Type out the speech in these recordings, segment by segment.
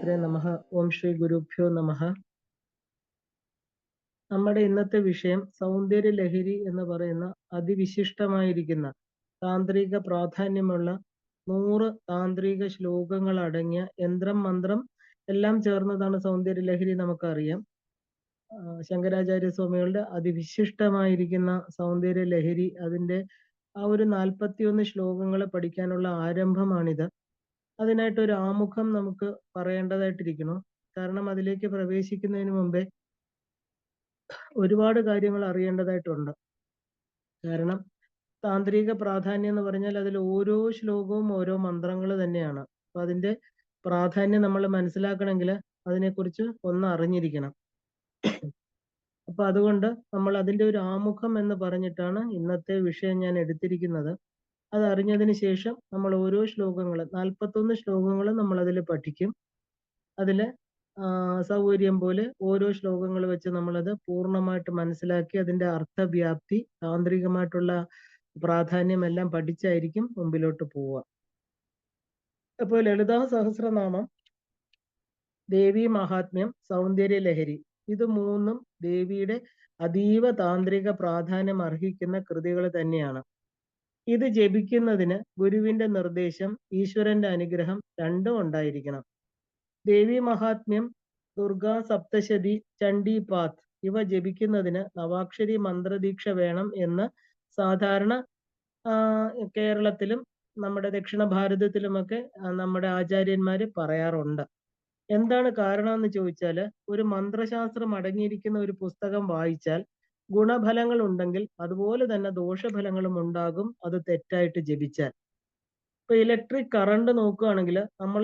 ശ്രീമാത്രേ നമഃ. ഓം ശ്രീ ഗുരുഭ്യോ നമഃ. നമ്മുടെ ഇന്നത്തെ വിഷയം സൗന്ദര്യ ലഹരി എന്ന് പറയുന്ന അതിവിശിഷ്ടമായിരിക്കുന്ന താന്ത്രിക പ്രാധാന്യമുള്ള 100 താന്ത്രിക ശ്ലോകങ്ങൾ അടങ്ങിയ യന്ത്രം മന്ത്രം എല്ലാം ചേർന്നതാണ് സൗന്ദര്യ ലഹരി. നമുക്കറിയാം, ശങ്കരാചാര്യ സ്വാമികളുടെ അതിവിശിഷ്ടമായിരിക്കുന്ന സൗന്ദര്യ ലഹരി, അതിന്റെ ആ ഒരു 41 ശ്ലോകങ്ങൾ പഠിക്കാനുള്ള ആരംഭമാണിത്. അതിനായിട്ട് ഒരു ആമുഖം നമുക്ക് പറയേണ്ടതായിട്ടിരിക്കുന്നു. കാരണം അതിലേക്ക് പ്രവേശിക്കുന്നതിന് മുമ്പേ ഒരുപാട് കാര്യങ്ങൾ അറിയേണ്ടതായിട്ടുണ്ട്. കാരണം താന്ത്രിക പ്രാധാന്യം എന്ന് പറഞ്ഞാൽ അതിൽ ഓരോ ശ്ലോകവും ഓരോ മന്ത്രങ്ങൾ തന്നെയാണ്. അപ്പൊ അതിന്റെ പ്രാധാന്യം നമ്മൾ മനസ്സിലാക്കണമെങ്കിൽ അതിനെക്കുറിച്ച് ഒന്ന് അറിഞ്ഞിരിക്കണം. അപ്പൊ അതുകൊണ്ട് നമ്മൾ അതിന്റെ ഒരു ആമുഖം എന്ന് പറഞ്ഞിട്ടാണ് ഇന്നത്തെ വിഷയം ഞാൻ എടുത്തിരിക്കുന്നത്. അത് അറിഞ്ഞതിന് ശേഷം നമ്മൾ ഓരോ ശ്ലോകങ്ങൾ 41 ശ്ലോകങ്ങളും നമ്മൾ അതിൽ പഠിക്കും. അതില് സൗകര്യം പോലെ ഓരോ ശ്ലോകങ്ങൾ വെച്ച് നമ്മളത് പൂർണ്ണമായിട്ട് മനസ്സിലാക്കി അതിന്റെ അർത്ഥവ്യാപ്തി, താന്ത്രികമായിട്ടുള്ള പ്രാധാന്യം എല്ലാം പഠിച്ചായിരിക്കും മുമ്പിലോട്ട് പോവുക. അപ്പോൾ ലളിതാ സഹസ്രനാമം, ദേവി മഹാത്മ്യം, സൗന്ദര്യ ലഹരി, ഇത് മൂന്നും ദേവിയുടെ അതീവ താന്ത്രിക പ്രാധാന്യം അർഹിക്കുന്ന കൃതികൾ തന്നെയാണ്. ഇത് ജപിക്കുന്നതിന് ഗുരുവിന്റെ നിർദ്ദേശം, ഈശ്വരന്റെ അനുഗ്രഹം രണ്ടും ഉണ്ടായിരിക്കണം. ദേവി മഹാത്മ്യം, ദുർഗാ സപ്തശതി, ചണ്ഡീപാത്ത് ഇവ ജപിക്കുന്നതിന് നവാക്ഷരി മന്ത്രദീക്ഷ വേണം എന്ന് സാധാരണ കേരളത്തിലും നമ്മുടെ ദക്ഷിണ ഭാരതത്തിലുമൊക്കെ നമ്മുടെ ആചാര്യന്മാര് പറയാറുണ്ട്. എന്താണ് കാരണം എന്ന് ചോദിച്ചാൽ, ഒരു മന്ത്രശാസ്ത്രം അടങ്ങിയിരിക്കുന്ന ഒരു പുസ്തകം വായിച്ചാൽ ഗുണഫലങ്ങൾ ഉണ്ടെങ്കിൽ അതുപോലെ തന്നെ ദോഷഫലങ്ങളും ഉണ്ടാകും അത് തെറ്റായിട്ട് ജപിച്ചാൽ. ഇപ്പൊ ഇലക്ട്രിക് കറണ്ട് നോക്കുകയാണെങ്കിൽ നമ്മൾ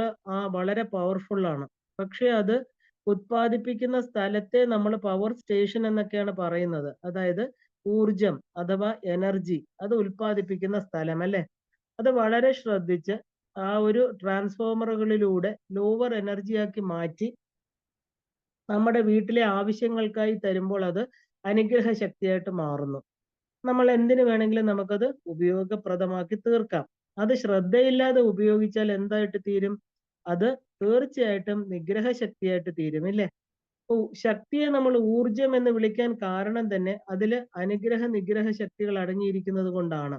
വളരെ പവർഫുൾ ആണ്. പക്ഷെ അത് ഉത്പാദിപ്പിക്കുന്ന സ്ഥലത്തെ നമ്മൾ പവർ സ്റ്റേഷൻ എന്നൊക്കെയാണ് പറയുന്നത്. അതായത് ഊർജം അഥവാ എനർജി അത് ഉത്പാദിപ്പിക്കുന്ന സ്ഥലം അല്ലെ. അത് വളരെ ശ്രദ്ധിച്ച് ആ ഒരു ട്രാൻസ്ഫോമറുകളിലൂടെ ലോവർ എനർജിയാക്കി മാറ്റി നമ്മുടെ വീട്ടിലെ ആവശ്യങ്ങൾക്കായി തരുമ്പോൾ അത് അനുഗ്രഹ ശക്തിയായിട്ട് മാറുന്നു. നമ്മൾ എന്തിനു വേണമെങ്കിലും നമുക്കത് ഉപയോഗപ്രദമാക്കി തീർക്കാം. അത് ശ്രദ്ധയില്ലാതെ ഉപയോഗിച്ചാൽ എന്തായിട്ട് തീരും? അത് തീർച്ചയായിട്ടും നിഗ്രഹ ശക്തിയായിട്ട് തീരും, ഇല്ലേ? ശക്തിയെ നമ്മൾ ഊർജം എന്ന് വിളിക്കാൻ കാരണം തന്നെ അതില് അനുഗ്രഹ നിഗ്രഹ ശക്തികൾ അടങ്ങിയിരിക്കുന്നത് കൊണ്ടാണ്.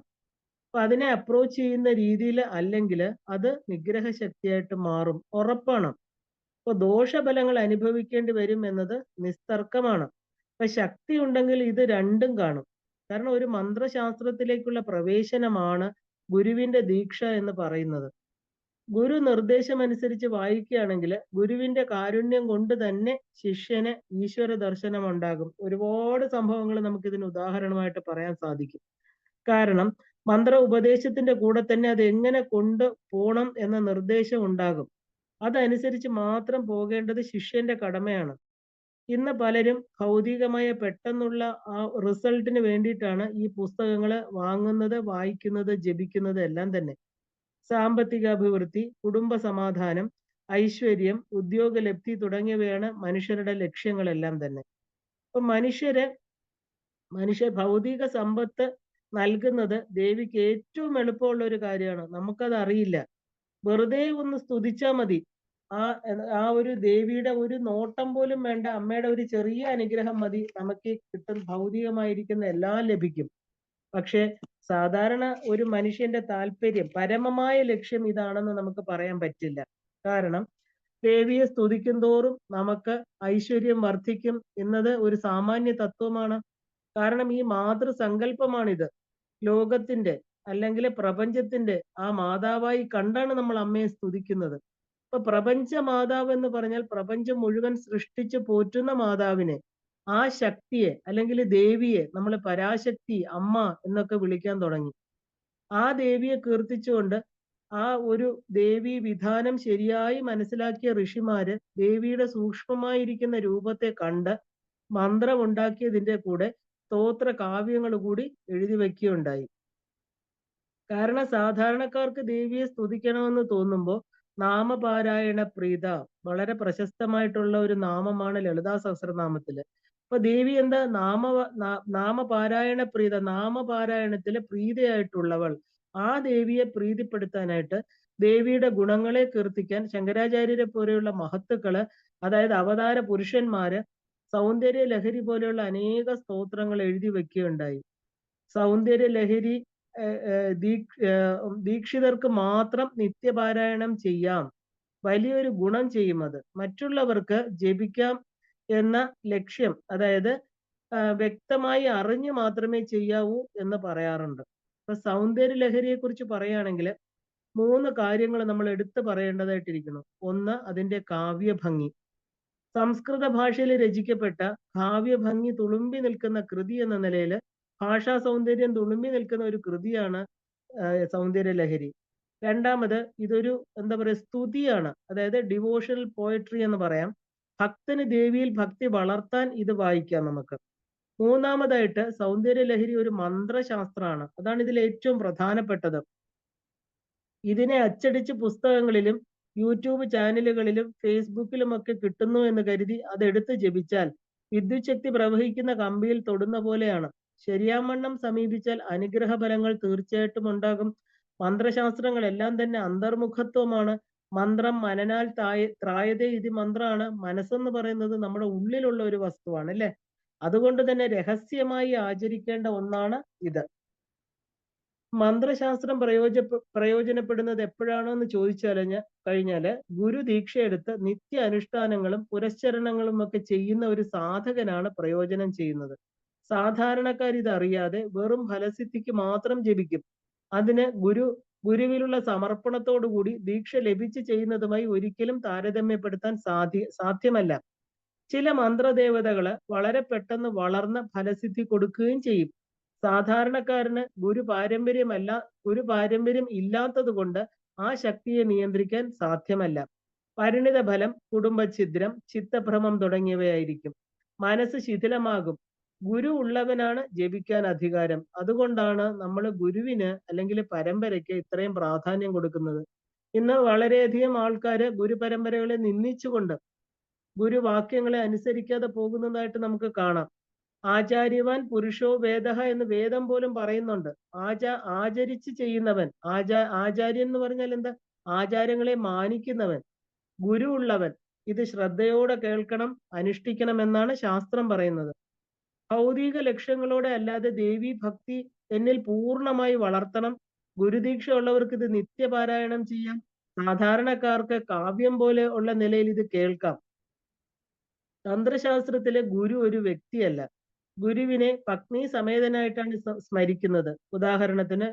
അപ്പൊ അതിനെ അപ്രോച്ച് ചെയ്യുന്ന രീതിയിൽ അല്ലെങ്കിൽ അത് നിഗ്രഹ ശക്തിയായിട്ട് മാറും, ഉറപ്പാണ്. അപ്പൊ ദോഷഫലങ്ങൾ അനുഭവിക്കേണ്ടി വരും എന്നത് നിസ്തർക്കമാണ്. അപ്പൊ ശക്തി ഉണ്ടെങ്കിൽ ഇത് രണ്ടും കാണും. കാരണം ഒരു മന്ത്രശാസ്ത്രത്തിലേക്കുള്ള പ്രവേശനമാണ് ഗുരുവിന്റെ ദീക്ഷ എന്ന് പറയുന്നത്. ഗുരു നിർദ്ദേശമനുസരിച്ച് വായിക്കുകയാണെങ്കിൽ ഗുരുവിന്റെ കാരുണ്യം കൊണ്ട് തന്നെ ശിഷ്യന് ഈശ്വര ദർശനം ഉണ്ടാകും. ഒരുപാട് സംഭവങ്ങൾ നമുക്ക് ഇതിന് ഉദാഹരണമായിട്ട് പറയാൻ സാധിക്കും. കാരണം മന്ത്ര ഉപദേശത്തിന്റെ കൂടെ തന്നെ അത് എങ്ങനെ കൊണ്ട് പോണം എന്ന നിർദ്ദേശം ഉണ്ടാകും. അതനുസരിച്ച് മാത്രം പോകേണ്ടത് ശിഷ്യന്റെ കടമയാണ്. ഇന്ന് പലരും ഭൗതികമായ പെട്ടെന്നുള്ള ആ റിസൾട്ടിന് വേണ്ടിയിട്ടാണ് ഈ പുസ്തകങ്ങൾ വാങ്ങുന്നത്, വായിക്കുന്നത്, ജപിക്കുന്നത് എല്ലാം തന്നെ. സാമ്പത്തിക അഭിവൃദ്ധി, കുടുംബ സമാധാനം, ഐശ്വര്യം, ഉദ്യോഗലബ്ധി തുടങ്ങിയവയാണ് മനുഷ്യരുടെ ലക്ഷ്യങ്ങളെല്ലാം തന്നെ. അപ്പൊ മനുഷ്യ ഭൗതിക സമ്പത്ത് നൽകുന്നത് ദേവിക്ക് ഏറ്റവും എളുപ്പമുള്ള ഒരു കാര്യമാണ്. നമുക്കത് അറിയില്ല. വെറുതെ ഒന്ന് സ്തുതിച്ചാൽ മതി. ആ ഒരു ദേവിയുടെ ഒരു നോട്ടം പോലും വേണ്ട, അമ്മയുടെ ഒരു ചെറിയ അനുഗ്രഹം മതി, നമുക്ക് കിട്ടുന്ന ഭൗതികമായിരിക്കുന്ന എല്ലാം ലഭിക്കും. പക്ഷെ സാധാരണ ഒരു മനുഷ്യന്റെ താല്പര്യം, പരമമായ ലക്ഷ്യം ഇതാണെന്ന് നമുക്ക് പറയാൻ പറ്റില്ല. കാരണം ദേവിയെ സ്തുതിക്കും തോറും നമുക്ക് ഐശ്വര്യം വർദ്ധിക്കും എന്നത് ഒരു സാമാന്യ തത്വമാണ്. കാരണം ഈ മാതൃസങ്കല്പമാണിത്. ലോകത്തിന്റെ അല്ലെങ്കിൽ പ്രപഞ്ചത്തിന്റെ ആ മാതാവായി കണ്ടാണ് നമ്മൾ അമ്മയെ സ്തുതിക്കുന്നത്. ഇപ്പൊ പ്രപഞ്ച മാതാവ് എന്ന് പറഞ്ഞാൽ പ്രപഞ്ചം മുഴുവൻ സൃഷ്ടിച്ച് പോറ്റുന്ന മാതാവിനെ, ആ ശക്തിയെ അല്ലെങ്കിൽ ദേവിയെ നമ്മൾ പരാശക്തി, അമ്മ എന്നൊക്കെ വിളിക്കാൻ തുടങ്ങി. ആ ദേവിയെ കീർത്തിച്ചുകൊണ്ട് ആ ഒരു ദേവി വിധാനം ശരിയായി മനസ്സിലാക്കിയ ഋഷിമാര് ദേവിയുടെ സൂക്ഷ്മമായിരിക്കുന്ന രൂപത്തെ കണ്ട് മന്ത്രം ഉണ്ടാക്കിയതിന്റെ കൂടെ സ്തോത്ര കാവ്യങ്ങൾ കൂടി എഴുതി വയ്ക്കുകയുണ്ടായി. കാരണം സാധാരണക്കാർക്ക് ദേവിയെ സ്തുതിക്കണമെന്ന് തോന്നുമ്പോൾ നാമപാരായണ പ്രീത, വളരെ പ്രശസ്തമായിട്ടുള്ള ഒരു നാമമാണ് ലളിതാ സഹസ്രനാമത്തില്. അപ്പൊ ദേവി എന്താ? നാമപാരായണ പ്രീത, നാമപാരായണത്തില് പ്രീതയായിട്ടുള്ളവൾ. ആ ദേവിയെ പ്രീതിപ്പെടുത്താനായിട്ട് ദേവിയുടെ ഗുണങ്ങളെ കീർത്തിക്കാൻ ശങ്കരാചാര്യരെ പോലെയുള്ള മഹത്തുക്കള്, അതായത് അവതാര പുരുഷന്മാര് സൗന്ദര്യ ലഹരി പോലെയുള്ള അനേക സ്തോത്രങ്ങൾ എഴുതി വെക്കുകയുണ്ടായി. സൗന്ദര്യ ലഹരി ദീക്ഷിതർക്ക് മാത്രം നിത്യപാരായണം ചെയ്യാം, വലിയൊരു ഗുണം ചെയ്യും അത്, മറ്റുള്ളവർക്ക് ജപിക്കാം എന്ന ലക്ഷ്യം, അതായത് വ്യക്തമായി അറിഞ്ഞു മാത്രമേ ചെയ്യാവൂ എന്ന് പറയാറുണ്ട്. ഇപ്പൊ സൗന്ദര്യ ലഹരിയെ കുറിച്ച് പറയുകയാണെങ്കിൽ 3 കാര്യങ്ങൾ നമ്മൾ എടുത്തു പറയേണ്ടതായിട്ടിരിക്കുന്നു. ഒന്ന്, അതിന്റെ കാവ്യഭംഗി. സംസ്കൃത ഭാഷയിൽ രചിക്കപ്പെട്ട കാവ്യഭംഗി തുളുമ്പി നിൽക്കുന്ന കൃതി എന്ന നിലയിൽ ഭാഷാ സൗന്ദര്യം തുളുമ്പി നിൽക്കുന്ന ഒരു കൃതിയാണ് സൗന്ദര്യ ലഹരി. രണ്ടാമത്, ഇതൊരു എന്താ പറയുക, സ്തുതിയാണ്, അതായത് ഡിവോഷണൽ പോയട്രി എന്ന് പറയാം. ഭക്തന് ദേവിയിൽ ഭക്തി വളർത്താൻ ഇത് വായിക്കാം നമുക്ക്. മൂന്നാമതായിട്ട്, സൗന്ദര്യ ലഹരി ഒരു മന്ത്രശാസ്ത്രമാണ്. അതാണ് ഇതിൽ ഏറ്റവും പ്രധാനപ്പെട്ടത്. ഇതിനെ അച്ചടിച്ച് പുസ്തകങ്ങളിലും യൂട്യൂബ് ചാനലുകളിലും ഫേസ്ബുക്കിലും ഒക്കെ കിട്ടുന്നു എന്ന് കരുതി അതെടുത്ത് ജപിച്ചാൽ വിദ്യുത് ശക്തി പ്രവഹിക്കുന്ന കമ്പിയിൽ തൊടുന്ന പോലെയാണ്. ശരിയാവണ്ണം സമീപിച്ചാൽ അനുഗ്രഹ ഫലങ്ങൾ തീർച്ചയായിട്ടും ഉണ്ടാകും. മന്ത്രശാസ്ത്രങ്ങളെല്ലാം തന്നെ അന്തർമുഖത്വമാണ്. മന്ത്രം മനനാൽ ത്രായതേ ഇത് മന്ത്രമാണ്. മനസ്സെന്ന് പറയുന്നത് നമ്മുടെ ഉള്ളിലുള്ള ഒരു വസ്തുവാണ്, അല്ലെ? അതുകൊണ്ട് തന്നെ രഹസ്യമായി ആചരിക്കേണ്ട ഒന്നാണ് ഇത്. മന്ത്രശാസ്ത്രം പ്രയോജനപ്പെടുന്നത് എപ്പോഴാണെന്ന് കഴിഞ്ഞാല് ഗുരു ദീക്ഷയെടുത്ത് നിത്യ അനുഷ്ഠാനങ്ങളും പുരസ്ചരണങ്ങളും ഒക്കെ ചെയ്യുന്ന ഒരു സാധകനാണ് പ്രയോജനം ചെയ്യുന്നത്. സാധാരണക്കാർ ഇതറിയാതെ വെറും ഫലസിദ്ധിക്ക് മാത്രം ജപിക്കും. അതിന് ഗുരുവിലുള്ള സമർപ്പണത്തോടുകൂടി ദീക്ഷ ലഭിച്ച് ചെയ്യുന്നതുമായി ഒരിക്കലും താരതമ്യപ്പെടുത്താൻ സാധ്യമല്ല. ചില മന്ത്രദേവതകള് വളരെ പെട്ടെന്ന് വളർന്ന ഫലസിദ്ധി കൊടുക്കുകയും ചെയ്യും. സാധാരണക്കാരന് ഗുരു പാരമ്പര്യം ഇല്ലാത്തത് കൊണ്ട് ആ ശക്തിയെ നിയന്ത്രിക്കാൻ സാധ്യമല്ല. പരിണിത ഫലം കുടുംബഛിദ്രം, ചിത്തഭ്രമം തുടങ്ങിയവയായിരിക്കും. മനസ്സ് ശിഥിലമാകും. ഗുരു ഉള്ളവനാണ് ജപിക്കാൻ അധികാരം. അതുകൊണ്ടാണ് നമ്മൾ ഗുരുവിന് അല്ലെങ്കിൽ പരമ്പരയ്ക്ക് ഇത്രയും പ്രാധാന്യം കൊടുക്കുന്നത്. ഇന്ന് വളരെയധികം ആൾക്കാര് ഗുരുപരമ്പരകളെ നിന്ദിച്ചുകൊണ്ട് ഗുരുവാക്യങ്ങളെ അനുസരിക്കാതെ പോകുന്നതായിട്ട് നമുക്ക് കാണാം. ആചാര്യവാൻ പുരുഷോ വേദഃ എന്ന് വേദം പോലും പറയുന്നുണ്ട്. ആചരിച്ച് ചെയ്യുന്നവൻ, ആചാര്യൻ എന്ന് പറഞ്ഞാൽ എന്താ? ആചാരങ്ങളെ മാനിക്കുന്നവൻ, ഗുരു ഉള്ളവൻ. ഇത് ശ്രദ്ധയോടെ കേൾക്കണം, അനുഷ്ഠിക്കണം എന്നാണ് ശാസ്ത്രം പറയുന്നത്. ഭൗതിക ലക്ഷ്യങ്ങളോടെ അല്ലാതെ ദേവി ഭക്തി എന്നിൽ പൂർണ്ണമായി വളർത്തണം. ഗുരുദീക്ഷ ഉള്ളവർക്ക് ഇത് നിത്യപാരായണം ചെയ്യാം. സാധാരണക്കാർക്ക് കാവ്യം പോലെ ഉള്ള നിലയിൽ ഇത് കേൾക്കാം. തന്ത്രശാസ്ത്രത്തിലെ ഗുരു ഒരു വ്യക്തിയല്ല. ഗുരുവിനെ പത്നി സമേതനായിട്ടാണ് സ്മരിക്കുന്നത്. ഉദാഹരണത്തിന്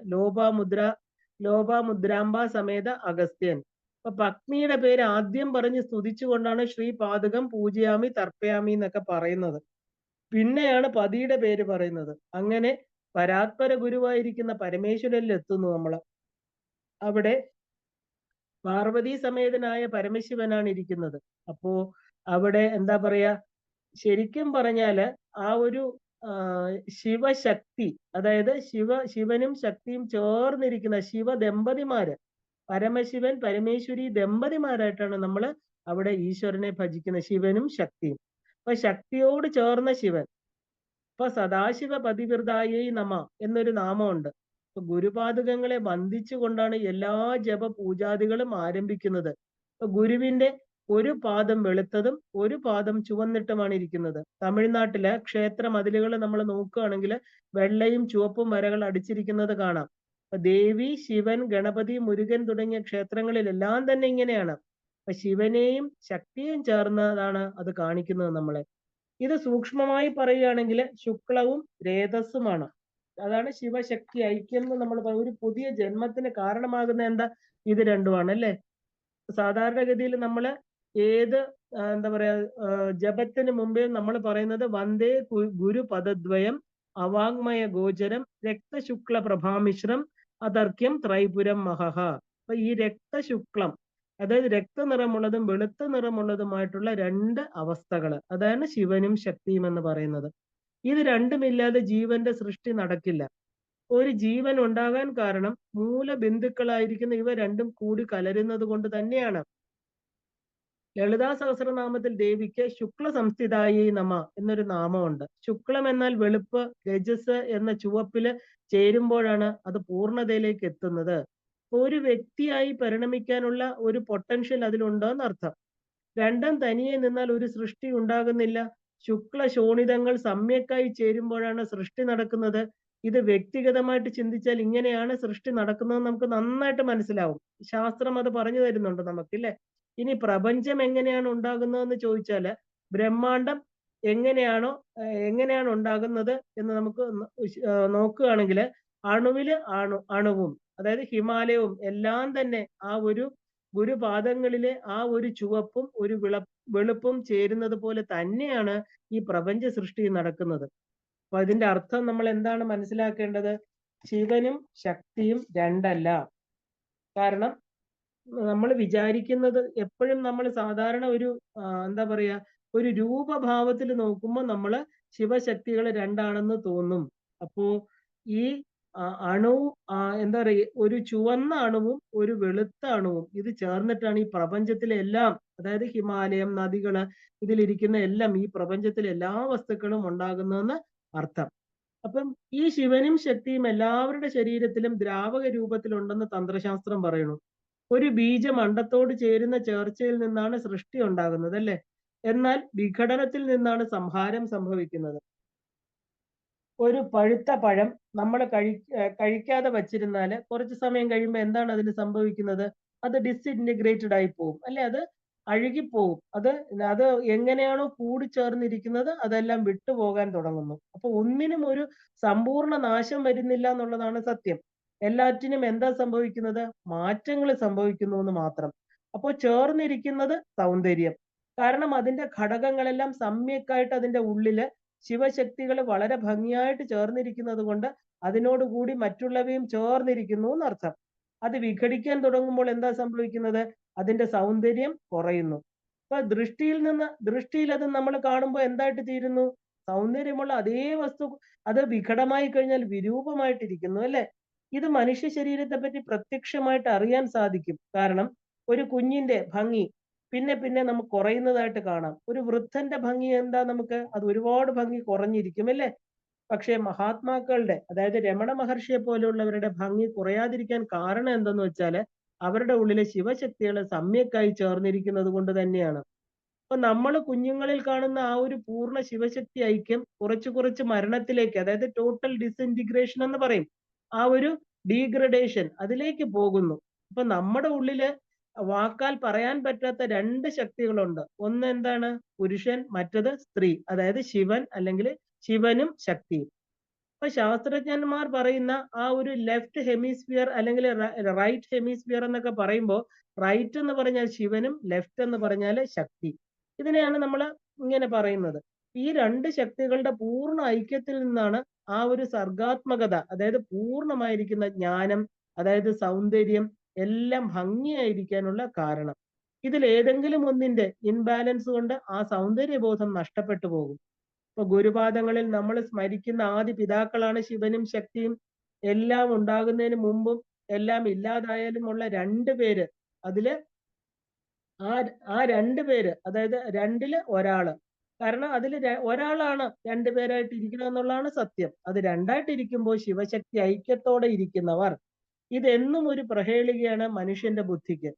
ലോപാമുദ്രാംബ സമേത അഗസ്ത്യൻ. അപ്പൊ പത്നിയുടെ പേര് ആദ്യം പറഞ്ഞ് സ്തുതിച്ചുകൊണ്ടാണ് ശ്രീപാദകം പൂജയാമി തർപ്പയാമി എന്നൊക്കെ പറയുന്നത്. പിന്നെയാണ് പതിയുടെ പേര് പറയുന്നത്. അങ്ങനെ പരാത്പര ഗുരുവായിരിക്കുന്ന പരമേശ്വരനിൽ എത്തുന്നു നമ്മള്. അവിടെ പാർവതി സമേതനായ പരമശിവനാണ് ഇരിക്കുന്നത്. അപ്പോ അവിടെ എന്താ പറയാ, ശരിക്കും പറഞ്ഞാല് ആ ഒരു ശിവശക്തി, അതായത് ശിവനും ശക്തിയും ചേർന്നിരിക്കുന്ന ശിവദമ്പതിമാര്, പരമശിവൻ പരമേശ്വരി ദമ്പതിമാരായിട്ടാണ് നമ്മൾ അവിടെ ഈശ്വരനെ ഭജിക്കുന്ന, ശിവനും ശക്തിയും. അപ്പൊ ശക്തിയോട് ചേർന്ന ശിവൻ. ഇപ്പൊ സദാശിവ പതിവൃതായൈ നമ എന്നൊരു നാമമുണ്ട്. ഇപ്പൊ ഗുരുപാദുകങ്ങളെ വന്ദിച്ചുകൊണ്ടാണ് എല്ലാ ജപ പൂജാദികളും ആരംഭിക്കുന്നത്. ഇപ്പൊ ഗുരുവിന്റെ ഒരു പാദം വെളുത്തതും ഒരു പാദം ചുവന്നിട്ടുമാണ് ഇരിക്കുന്നത്. തമിഴ്നാട്ടിലെ ക്ഷേത്ര മതിലുകൾ നമ്മൾ നോക്കുകയാണെങ്കിൽ വെള്ളയും ചുവപ്പും വരകൾ അടിച്ചിരിക്കുന്നത് കാണാം. ദേവി, ശിവൻ, ഗണപതി, മുരുകൻ തുടങ്ങിയ ക്ഷേത്രങ്ങളിലെല്ലാം തന്നെ ഇങ്ങനെയാണ്. അപ്പൊ ശിവനെയും ശക്തിയും ചേർന്നതാണ് അത് കാണിക്കുന്നത് നമ്മളെ. ഇത് സൂക്ഷ്മമായി പറയുകയാണെങ്കിൽ ശുക്ലവും രേതസ്സുമാണ്. അതാണ് ശിവശക്തി ഐക്യം എന്ന് നമ്മൾ ഒരു പുതിയ ജന്മത്തിന് കാരണമാകുന്ന എന്താ? ഇത് രണ്ടുമാണ്, അല്ലെ? സാധാരണഗതിയിൽ നമ്മള് ഏത് എന്താ പറയാ ജപത്തിന് മുമ്പേ നമ്മൾ പറയുന്നത് വന്ദേ ഗുരു പദദ്വയം അവാങ്മയ ഗോചരം രക്തശുക്ല പ്രഭാമിശ്രം അതർക്യം ത്രൈപുരം മഹഹ. അപ്പൊ ഈ രക്തശുക്ലം, അതായത് രക്തനിറമുള്ളതും വെളുത്ത നിറമുള്ളതുമായിട്ടുള്ള രണ്ട് അവസ്ഥകൾ, അതാണ് ശിവനും ശക്തിയും എന്ന് പറയുന്നത്. ഇത് രണ്ടുമില്ലാതെ ജീവന്റെ സൃഷ്ടി നടക്കില്ല. ഒരു ജീവൻ ഉണ്ടാകാൻ കാരണം മൂലബിന്ദുക്കളായിരിക്കുന്ന ഇവ രണ്ടും കൂടി കലരുന്നത് കൊണ്ട് തന്നെയാണ്. ലളിതാ സഹസ്രനാമത്തിൽ ദേവിക്ക് ശുക്ല സംസ്ഥിതായി നമ എന്നൊരു നാമമുണ്ട്. ശുക്ലം എന്നാൽ വെളുപ്പ്, രജസ് എന്ന ചുവപ്പില് ചേരുമ്പോഴാണ് അത് പൂർണ്ണതയിലേക്ക് എത്തുന്നത്. ഒരു വ്യക്തിയായി പരിണമിക്കാനുള്ള ഒരു പൊട്ടൻഷ്യൽ അതിലുണ്ടെന്ന് അർത്ഥം. രണ്ടും തനിയെ നിന്നാൽ ഒരു സൃഷ്ടി ഉണ്ടാകുന്നില്ല. ശുക്ല ശോണിതങ്ങൾ സമ്യക്കായി ചേരുമ്പോഴാണ് സൃഷ്ടി നടക്കുന്നത്. ഇത് വ്യക്തിഗതമായിട്ട് ചിന്തിച്ചാൽ ഇങ്ങനെയാണ് സൃഷ്ടി നടക്കുന്നത് നമുക്ക് നന്നായിട്ട് മനസ്സിലാവും. ശാസ്ത്രം അത് പറഞ്ഞു തരുന്നുണ്ട് നമുക്ക്, ഇല്ലേ? ഇനി പ്രപഞ്ചം എങ്ങനെയാണ് ഉണ്ടാകുന്നതെന്ന് ചോദിച്ചാല്, ബ്രഹ്മാണ്ടം എങ്ങനെയാണോ എങ്ങനെയാണ് ഉണ്ടാകുന്നത് എന്ന് നമുക്ക് നോക്കുകയാണെങ്കിൽ, അണുവില് അണുവും, അതായത് ഹിമാലയവും എല്ലാം തന്നെ ആ ഒരു ഗുരുപാദങ്ങളിലെ ആ ഒരു ചുവപ്പും ഒരു വെളുപ്പും ചേരുന്നത് പോലെ തന്നെയാണ് ഈ പ്രപഞ്ച സൃഷ്ടി നടക്കുന്നത്. അപ്പൊ അതിന്റെ അർത്ഥം നമ്മൾ എന്താണ് മനസ്സിലാക്കേണ്ടത്? ശിവനും ശക്തിയും രണ്ടല്ല. കാരണം നമ്മൾ വിചാരിക്കുന്നത് എപ്പോഴും നമ്മൾ സാധാരണ ഒരു എന്താ പറയാ, ഒരു രൂപഭാവത്തിൽ നോക്കുമ്പോൾ നമ്മള് ശിവശക്തികൾ രണ്ടാണെന്ന് തോന്നും. അപ്പോ ഈ അണു എന്താ പറയുക, ഒരു ചുവന്ന അണുവും ഒരു വെളുത്ത അണുവും ഇത് ചേർന്നിട്ടാണ് ഈ പ്രപഞ്ചത്തിലെ എല്ലാം, അതായത് ഹിമാലയം, നദികള്, ഇതിലിരിക്കുന്ന എല്ലാം, ഈ പ്രപഞ്ചത്തിലെ എല്ലാ വസ്തുക്കളും ഉണ്ടാകുന്നതെന്ന് അർത്ഥം. അപ്പം ഈ ശിവനും ശക്തിയും എല്ലാവരുടെ ശരീരത്തിലും ദ്രാവക രൂപത്തിലുണ്ടെന്ന് തന്ത്രശാസ്ത്രം പറയുന്നു. ഒരു ബീജം അണ്ടത്തോട് ചേരുന്ന ചേർച്ചയിൽ നിന്നാണ് സൃഷ്ടി ഉണ്ടാകുന്നത്, അല്ലെ? എന്നാൽ വിഘടനത്തിൽ നിന്നാണ് സംഹാരം സംഭവിക്കുന്നത്. ഒരു പഴുത്ത പഴം നമ്മൾ കഴിക്കാതെ വച്ചിരുന്നാല് കുറച്ച് സമയം കഴിയുമ്പോൾ എന്താണ് അതിന് സംഭവിക്കുന്നത്? അത് ഡിസ്ഇന്റഗ്രേറ്റഡ് ആയി പോകും, അല്ലെ? അത് അഴുകിപ്പോവും. അത് അത് എങ്ങനെയാണോ കൂടിച്ചേർന്നിരിക്കുന്നത് അതെല്ലാം വിട്ടുപോകാൻ തുടങ്ങുന്നു. അപ്പൊ ഒന്നിനും ഒരു സമ്പൂർണ്ണ നാശം വരുന്നില്ല എന്നുള്ളതാണ് സത്യം. എല്ലാറ്റിനും എന്താ സംഭവിക്കുന്നത്? മാറ്റങ്ങൾ സംഭവിക്കുന്നു എന്ന് മാത്രം. അപ്പോൾ ചേർന്നിരിക്കുന്നത് സൗന്ദര്യം. കാരണം അതിന്റെ ഘടകങ്ങളെല്ലാം സമ്യക്കായിട്ട് അതിന്റെ ഉള്ളില് ശിവശക്തികൾ വളരെ ഭംഗിയായിട്ട് ചേർന്നിരിക്കുന്നത് കൊണ്ട് അതിനോടുകൂടി മറ്റുള്ളവയും ചേർന്നിരിക്കുന്നു എന്നർത്ഥം. അത് വിഘടിക്കാൻ തുടങ്ങുമ്പോൾ എന്താ സംഭവിക്കുന്നത്? അതിന്റെ സൗന്ദര്യം കുറയുന്നു. അപ്പൊ ദൃഷ്ടിയിൽ അത് നമ്മൾ കാണുമ്പോൾ എന്തായിട്ട് തീരുന്നു? സൗന്ദര്യമുള്ള അതേ വസ്തു അത് വിഘടമായി കഴിഞ്ഞാൽ വിരൂപമായിട്ടിരിക്കുന്നു, അല്ലെ? ഇത് മനുഷ്യ ശരീരത്തെ പറ്റി പ്രത്യക്ഷമായിട്ട് അറിയാൻ സാധിക്കും. കാരണം ഒരു കുഞ്ഞിന്റെ ഭംഗി പിന്നെ പിന്നെ നമുക്ക് കുറയുന്നതായിട്ട് കാണാം. ഒരു വൃദ്ധന്റെ ഭംഗി എന്താ? നമുക്ക് അത് ഒരുപാട് ഭംഗി കുറഞ്ഞിരിക്കും, അല്ലേ? പക്ഷേ മഹാത്മാക്കളുടെ, അതായത് രമണ മഹർഷിയെ പോലെയുള്ളവരുടെ ഭംഗി കുറയാതിരിക്കാൻ കാരണം എന്തെന്ന് വെച്ചാല് അവരുടെ ഉള്ളിലെ ശിവശക്തികൾ സമ്യക്കായി ചേർന്നിരിക്കുന്നത് കൊണ്ട് തന്നെയാണ്. അപ്പൊ നമ്മൾ കുഞ്ഞുങ്ങളിൽ കാണുന്ന ആ ഒരു പൂർണ്ണ ശിവശക്തി ഐക്യം കുറച്ച് കുറച്ച് മരണത്തിലേക്ക്, അതായത് ടോട്ടൽ ഡിസ്ഇന്റിഗ്രേഷൻ എന്ന് പറയും, ആ ഒരു ഡീഗ്രഡേഷൻ അതിലേക്ക് പോകുന്നു. അപ്പൊ നമ്മുടെ ഉള്ളില് വാക്കാൽ പറയാൻ പറ്റാത്ത രണ്ട് ശക്തികളുണ്ട്. ഒന്ന് എന്താണ്? പുരുഷൻ, മറ്റത് സ്ത്രീ, അതായത് ശിവൻ അല്ലെങ്കിൽ ശിവനും ശക്തിയും. അപ്പൊ ശാസ്ത്രജ്ഞന്മാർ പറയുന്ന ആ ഒരു ലെഫ്റ്റ് ഹെമിസ്ഫിയർ അല്ലെങ്കിൽ റൈറ്റ് ഹെമിസ്ഫിയർ എന്നൊക്കെ പറയുമ്പോൾ, റൈറ്റ് എന്ന് പറഞ്ഞാൽ ശിവനും ലെഫ്റ്റ് എന്ന് പറഞ്ഞാൽ ശക്തി. ഇതിനെയാണ് നമ്മൾ ഇങ്ങനെ പറയുന്നത്. ഈ രണ്ട് ശക്തികളുടെ പൂർണ്ണ ഐക്യത്തിൽ നിന്നാണ് ആ ഒരു സർഗാത്മകത, അതായത് പൂർണ്ണമായിരിക്കുന്ന ജ്ഞാനം, അതായത് സൗന്ദര്യം എല്ലാം ഭംഗിയായിരിക്കാനുള്ള കാരണം. ഇതിൽ ഏതെങ്കിലും ഒന്നിന്റെ ഇൻബാലൻസ് കൊണ്ട് ആ സൗന്ദര്യബോധം നഷ്ടപ്പെട്ടു പോകും. ഇപ്പൊ ഗുരുപാദങ്ങളിൽ നമ്മൾ സ്മരിക്കുന്ന ആദി പിതാക്കളാണ് ശിവനും ശക്തിയും. എല്ലാം ഉണ്ടാകുന്നതിന് മുമ്പും എല്ലാം ഇല്ലാതായാലുമുള്ള രണ്ടുപേര്. അതില് ആ രണ്ടുപേര്, അതായത് രണ്ടില് ഒരാള്. കാരണം അതിൽ ഒരാളാണ് രണ്ടുപേരായിട്ട് ഇരിക്കുന്നത് എന്നുള്ളതാണ് സത്യം. അത് രണ്ടായിട്ട് ഇരിക്കുമ്പോൾ ശിവശക്തി ഐക്യത്തോടെ ഇരിക്കുന്നവർ. ഇതെന്നും ഒരു പ്രഹേളികയാണ് മനുഷ്യന്റെ ബുദ്ധിക്ക്.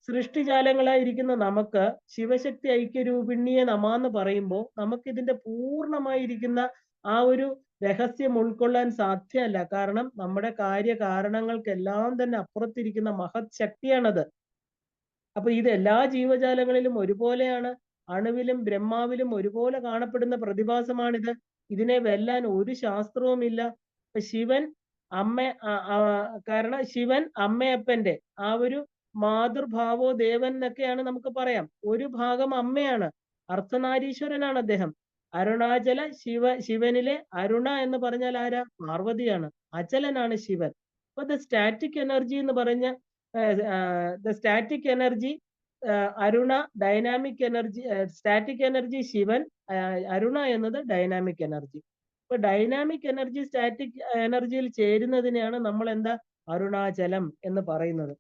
സൃഷ്ടിജാലങ്ങളായിരിക്കുന്ന നമുക്ക് ശിവശക്തി ഐക്യരൂപിണിയെ നമാന്ന് പറയുമ്പോൾ നമുക്ക് ഇതിന്റെ പൂർണ്ണമായിരിക്കുന്ന ആ ഒരു രഹസ്യം ഉൾക്കൊള്ളാൻ സാധ്യമല്ല. കാരണം നമ്മുടെ കാര്യകാരണങ്ങൾക്കെല്ലാം തന്നെ അപ്പുറത്തിരിക്കുന്ന മഹത് ശക്തിയാണത്. അപ്പൊ ഇത് എല്ലാ ജീവജാലങ്ങളിലും ഒരുപോലെയാണ്. അണുവിലും ബ്രഹ്മാവിലും ഒരുപോലെ കാണപ്പെടുന്ന പ്രതിഭാസമാണിത്. ഇതിനെ വെല്ലാൻ ഒരു ശാസ്ത്രവുമില്ല. ഇപ്പൊ ശിവൻ അമ്മ കാരണം ശിവൻ അമ്മയപ്പന്റെ ആ ഒരു മാതൃഭാവോ ദേവൻ എന്നൊക്കെയാണ് നമുക്ക് പറയാം. ഒരു ഭാഗം അമ്മയാണ്, അർദ്ധനാരീശ്വരനാണ് അദ്ദേഹം. അരുണാചല ശിവനിലെ അരുണ എന്ന് പറഞ്ഞാൽ ആരാ? പാർവതിയാണ്. അചലനാണ് ശിവൻ. അപ്പൊ ദ സ്റ്റാറ്റിക് എനർജി എന്ന് പറഞ്ഞ the static energy Aruna, dynamic energy, static energy Shivan, Aruna എന്നത് ഡൈനാമിക് എനർജി. ഇപ്പൊ ഡൈനാമിക് എനർജി സ്റ്റാറ്റിക് എനർജിയിൽ ചേരുന്നതിനെയാണ് നമ്മൾ എന്താ അരുണാചലം എന്ന് പറയുന്നത്.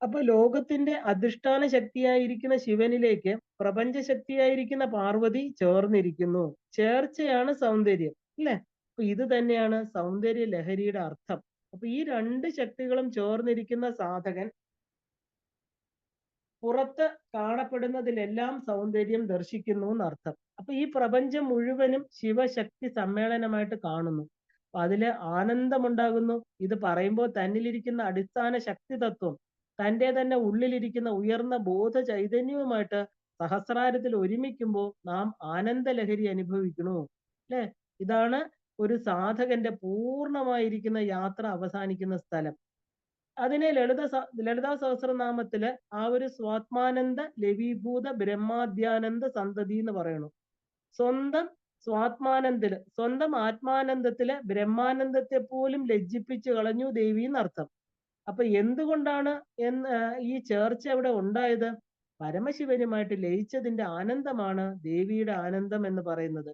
അപ്പൊ ലോകത്തിന്റെ അധിഷ്ഠാന ശക്തിയായിരിക്കുന്ന ശിവനിലേക്ക് പ്രപഞ്ച ശക്തിയായിരിക്കുന്ന പാർവതി ചേർന്നിരിക്കുന്നു. ചേർച്ചയാണ് സൗന്ദര്യം, അല്ലെ? അപ്പൊ ഇത് തന്നെയാണ് സൗന്ദര്യ ലഹരിയുടെ അർത്ഥം. അപ്പൊ ഈ രണ്ട് ശക്തികളും ചേർന്നിരിക്കുന്ന സാധകൻ പുറത്ത് കാണപ്പെടുന്നതിലെല്ലാം സൗന്ദര്യം ദർശിക്കുന്നു എന്നർത്ഥം. അപ്പൊ ഈ പ്രപഞ്ചം മുഴുവനും ശിവശക്തി സമ്മേളനമായിട്ട് കാണുന്നു. അപ്പൊ അതില് ആനന്ദമുണ്ടാകുന്നു. ഇത് പറയുമ്പോൾ തന്നിലിരിക്കുന്ന അടിസ്ഥാന ശക്തി തത്വം തന്റെ തന്നെ ഉള്ളിലിരിക്കുന്ന ഉയർന്ന ബോധ ചൈതന്യവുമായിട്ട് സഹസ്രാരത്തിൽ ഒരുമിക്കുമ്പോൾ നാം ആനന്ദലഹരി അനുഭവിക്കണു. അല്ലെ? ഇതാണ് ഒരു സാധകന്റെ പൂർണ്ണമായിരിക്കുന്ന യാത്ര അവസാനിക്കുന്ന സ്ഥലം. അതിനെ ലളിതാ സഹസ്രനാമത്തില് ആ ഒരു സ്വാത്മാനന്ദ ലവീഭൂത ബ്രഹ്മാദ്യാനന്ദ സന്തതി എന്ന് പറയണു. സ്വന്തം സ്വന്തം ആത്മാനന്ദത്തില് ബ്രഹ്മാനന്ദത്തെ പോലും ലജ്ജിപ്പിച്ചു കളഞ്ഞു ദേവി എന്നർത്ഥം. അപ്പൊ എന്തുകൊണ്ടാണ് ഈ ചേർച്ച അവിടെ ഉണ്ടായത്? പരമശിവനുമായിട്ട് ലയിച്ചതിന്റെ ആനന്ദമാണ് ദേവിയുടെ ആനന്ദം എന്ന് പറയുന്നത്.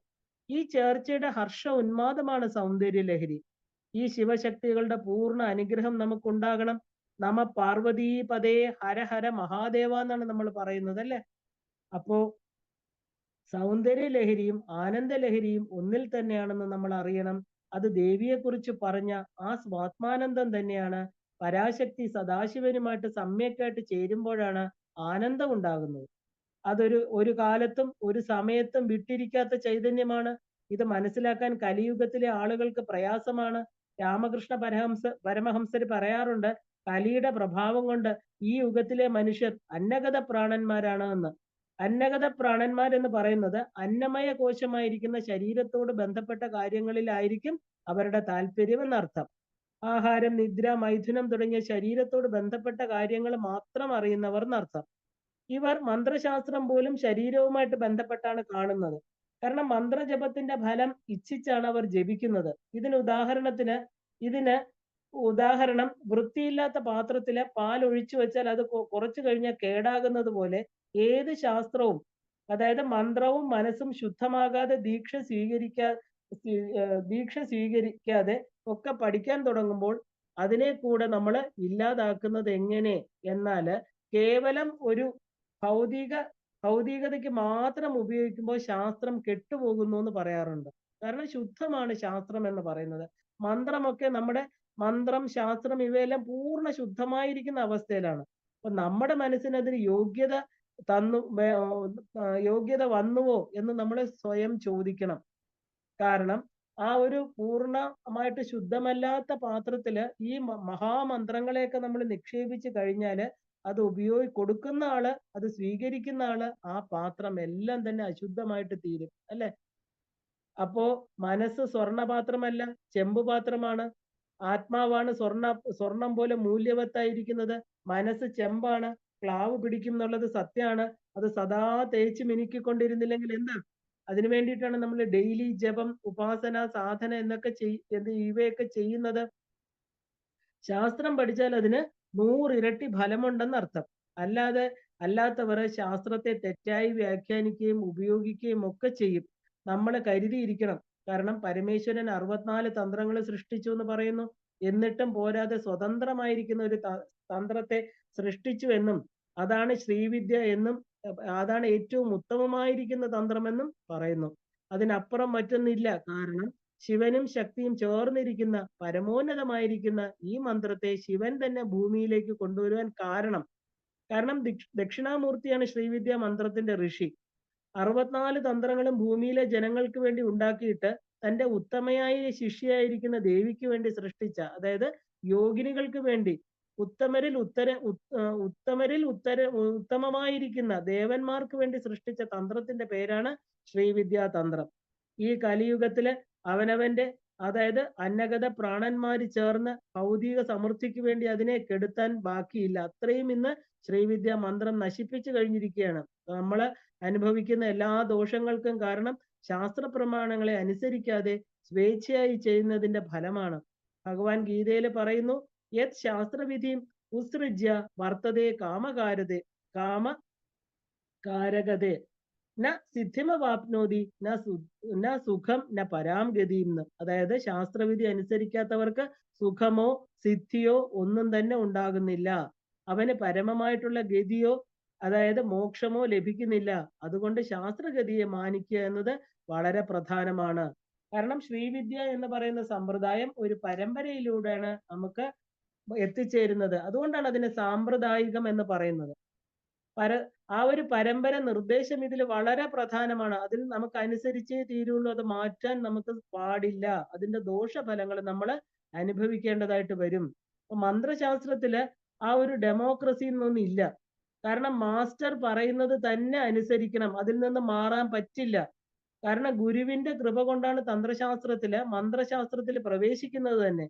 ഈ ചേർച്ചയുടെ ഹർഷ ഉന്മാദമാണ് സൗന്ദര്യ ലഹരി. ഈ ശിവശക്തികളുടെ പൂർണ്ണ അനുഗ്രഹം നമുക്കുണ്ടാകണം. നമ പാർവതീപതേ ഹര ഹര മഹാദേവ എന്നാണ് നമ്മൾ പറയുന്നത് അല്ലെ? അപ്പോ സൗന്ദര്യ ലഹരിയും ആനന്ദ ലഹരിയും ഒന്നിൽ തന്നെയാണെന്ന് നമ്മൾ അറിയണം. അത് ദേവിയെക്കുറിച്ച് പറഞ്ഞ ആ സ്വാത്മാനന്ദം തന്നെയാണ്. പരാശക്തി സദാശിവനുമായിട്ട് സമ്യക്കായിട്ട് ചേരുമ്പോഴാണ് ആനന്ദം ഉണ്ടാകുന്നത്. ഒരു കാലത്തും ഒരു സമയത്തും വിട്ടിരിക്കാത്ത ചൈതന്യമാണ്. ഇത് മനസ്സിലാക്കാൻ കലിയുഗത്തിലെ ആളുകൾക്ക് പ്രയാസമാണ്. രാമകൃഷ്ണ പരമഹംസർ പറയാറുണ്ട്, കലിയുടെ പ്രഭാവം കൊണ്ട് ഈ യുഗത്തിലെ മനുഷ്യർ അന്നഗത പ്രാണന്മാരാണ് എന്ന്. അന്നഗത പ്രാണന്മാരെന്ന് പറയുന്നത് അന്നമയ കോശമായിരിക്കുന്ന ശരീരത്തോട് ബന്ധപ്പെട്ട കാര്യങ്ങളിലായിരിക്കും അവരുടെ താല്പര്യം എന്നർത്ഥം. ആഹാരം, നിദ്ര, മൈഥുനം തുടങ്ങിയ ശരീരത്തോട് ബന്ധപ്പെട്ട കാര്യങ്ങൾ മാത്രം അറിയുന്നവർ എന്നർത്ഥം. ഇവർ മന്ത്രശാസ്ത്രം പോലും ശരീരവുമായിട്ട് ബന്ധപ്പെട്ടാണ് കാണുന്നത്. കാരണം മന്ത്രജപത്തിന്റെ ഫലം ഇച്ഛിച്ചാണ് അവർ ജപിക്കുന്നത്. ഇതിന് ഉദാഹരണം വൃത്തിയില്ലാത്ത പാത്രത്തിലെ പാൽ ഒഴിച്ചു വെച്ചാൽ അത് കുറച്ചു കഴിഞ്ഞാൽ കേടാകുന്നത് പോലെ ഏത് ശാസ്ത്രവും, അതായത് മന്ത്രവും മനസ്സും ശുദ്ധമാകാതെ ദീക്ഷ സ്വീകരിക്കാതെ ഒക്കെ പഠിക്കാൻ തുടങ്ങുമ്പോൾ അതിനെ കൂടെ നമ്മൾ ഇല്ലാതാക്കുന്നത് എങ്ങനെ? എന്നാല് കേവലം ഒരു ഭൗതികതയ്ക്ക് മാത്രം ഉപയോഗിക്കുമ്പോൾ ശാസ്ത്രം കെട്ടുപോകുന്നു എന്ന് പറയാറുണ്ട്. കാരണം ശുദ്ധമാണ് ശാസ്ത്രം എന്ന് പറയുന്നത്. മന്ത്രം, ശാസ്ത്രം ഇവയെല്ലാം പൂർണ്ണ ശുദ്ധമായിരിക്കുന്ന അവസ്ഥയിലാണ്. അപ്പൊ നമ്മുടെ മനസ്സിന് അതിന് യോഗ്യത വന്നുവോ എന്ന് നമ്മൾ സ്വയം ചോദിക്കണം. കാരണം ആ ഒരു പൂർണ്ണമായിട്ട് ശുദ്ധമല്ലാത്ത പാത്രത്തില് ഈ മഹാമന്ത്രങ്ങളെയൊക്കെ നമ്മൾ നിക്ഷേപിച്ചു കഴിഞ്ഞാല് അത് കൊടുക്കുന്ന ആള്, അത് സ്വീകരിക്കുന്ന ആള്, ആ പാത്രം എല്ലാം തന്നെ അശുദ്ധമായിട്ട് തീരും അല്ലെ? അപ്പോ മനസ്സ് സ്വർണപാത്രമല്ല, ചെമ്പുപാത്രമാണ്. ആത്മാവാണ് സ്വർണം പോലെ മൂല്യവത്തായിരിക്കുന്നത്. മനസ്സ് ചെമ്പാണ്, ക്ലാവ് പിടിക്കും എന്നുള്ളത് സത്യമാണ്. അത് സദാ തേച്ച് മിനുക്കിക്കൊണ്ടിരുന്നില്ലെങ്കിൽ എന്താ? അതിനു വേണ്ടിയിട്ടാണ് നമ്മൾ ഡെയിലി ജപം, ഉപാസന, സാധന ഇവയൊക്കെ ചെയ്യുന്നത്. ശാസ്ത്രം പഠിച്ചാൽ അതിന് 100 ഇരട്ടി ഫലമുണ്ടെന്ന് അർത്ഥം. അല്ലാത്തവർ ശാസ്ത്രത്തെ തെറ്റായി വ്യാഖ്യാനിക്കുകയും ഉപയോഗിക്കുകയും ഒക്കെ ചെയ്യും. നമ്മൾ കരുതിയിരിക്കണം. കാരണം പരമേശ്വരൻ 64 തന്ത്രങ്ങൾ സൃഷ്ടിച്ചു എന്ന് പറയുന്നു. എന്നിട്ടും പോരാതെ സ്വതന്ത്രമായിരിക്കുന്ന ഒരു തന്ത്രത്തെ സൃഷ്ടിച്ചു എന്നും അതാണ് ശ്രീവിദ്യ എന്നും അതാണ് ഏറ്റവും ഉത്തമമായിരിക്കുന്ന തന്ത്രമെന്നും പറയുന്നു. അതിനപ്പുറം മറ്റൊന്നില്ല. കാരണം ശിവനും ശക്തിയും ചേർന്നിരിക്കുന്ന പരമോന്നതമായിരിക്കുന്ന ഈ മന്ത്രത്തെ ശിവൻ തന്നെ ഭൂമിയിലേക്ക് കൊണ്ടുവരുവാൻ കാരണം ദക്ഷിണാമൂർത്തിയാണ് ശ്രീവിദ്യ മന്ത്രത്തിന്റെ ഋഷി. 64 തന്ത്രങ്ങളും ഭൂമിയിലെ ജനങ്ങൾക്ക് വേണ്ടി ഉണ്ടാക്കിയിട്ട് തന്റെ ഉത്തമയായ ശിഷ്യയായിരിക്കുന്ന ദേവിക്ക് വേണ്ടി സൃഷ്ടിച്ച, അതായത് യോഗിനികൾക്ക് വേണ്ടി ഉത്തമമായിരിക്കുന്ന ദേവന്മാർക്ക് വേണ്ടി സൃഷ്ടിച്ച തന്ത്രത്തിന്റെ പേരാണ് ശ്രീവിദ്യാ തന്ത്രം. ഈ കലിയുഗത്തില് അവനവന്റെ, അതായത് അന്നഗത പ്രാണന്മാര് ചേർന്ന് ഭൗതിക സമൃദ്ധിക്ക് വേണ്ടി അതിനെ കെടുത്താൻ ബാക്കിയില്ല. അത്രയും ഇന്ന് ശ്രീവിദ്യ മന്ത്രം നശിപ്പിച്ചു കഴിഞ്ഞിരിക്കുകയാണ്. നമ്മള് അനുഭവിക്കുന്ന എല്ലാ ദോഷങ്ങൾക്കും കാരണം ശാസ്ത്ര പ്രമാണങ്ങളെ അനുസരിക്കാതെ സ്വേച്ഛയായി ചെയ്യുന്നതിന്റെ ഫലമാണ്. ഭഗവാൻ ഗീതയിൽ പറയുന്നു, യത് ശാസ്ത്രവിധിയും ഉത്സൃജ്യ വർത്തതേ കാമകാരകതേ ന സിദ്ധിമവാപ്നോതി ന സുഖം ന പരാം ഗതിന്ന്. അതായത് ശാസ്ത്രവിധി അനുസരിക്കാത്തവർക്ക് സുഖമോ സിദ്ധിയോ ഒന്നും തന്നെ ഉണ്ടാകുന്നില്ല. അവന് പരമമായിട്ടുള്ള ഗതിയോ, അതായത് മോക്ഷമോ ലഭിക്കുന്നില്ല. അതുകൊണ്ട് ശാസ്ത്രഗതിയെ മാനിക്കുക എന്നത് വളരെ പ്രധാനമാണ്. കാരണം ശ്രീവിദ്യ എന്ന് പറയുന്ന സമ്പ്രദായം ഒരു പരമ്പരയിലൂടെയാണ് നമുക്ക് എത്തിച്ചേരുന്നത്. അതുകൊണ്ടാണ് അതിനെ സാമ്പ്രദായികം എന്ന് പറയുന്നത്. പര ആ ഒരു പരമ്പര നിർദ്ദേശം ഇതിൽ വളരെ പ്രധാനമാണ്. അതിൽ നമുക്ക് അനുസരിച്ചേ തീരുള്ളൂ. അത് മാറ്റാൻ നമുക്ക് പാടില്ല. അതിന്റെ ദോഷഫലങ്ങൾ നമ്മൾ അനുഭവിക്കേണ്ടതായിട്ട് വരും. മന്ത്രശാസ്ത്രത്തില് ആ ഒരു ഡെമോക്രസി എന്നൊന്നും ഇല്ല. കാരണം മാസ്റ്റർ പറയുന്നത് തന്നെ അനുസരിക്കണം. അതിൽ നിന്ന് മാറാൻ പറ്റില്ല. കാരണം ഗുരുവിന്റെ കൃപ കൊണ്ടാണ് മന്ത്രശാസ്ത്രത്തില് പ്രവേശിക്കുന്നത് തന്നെ.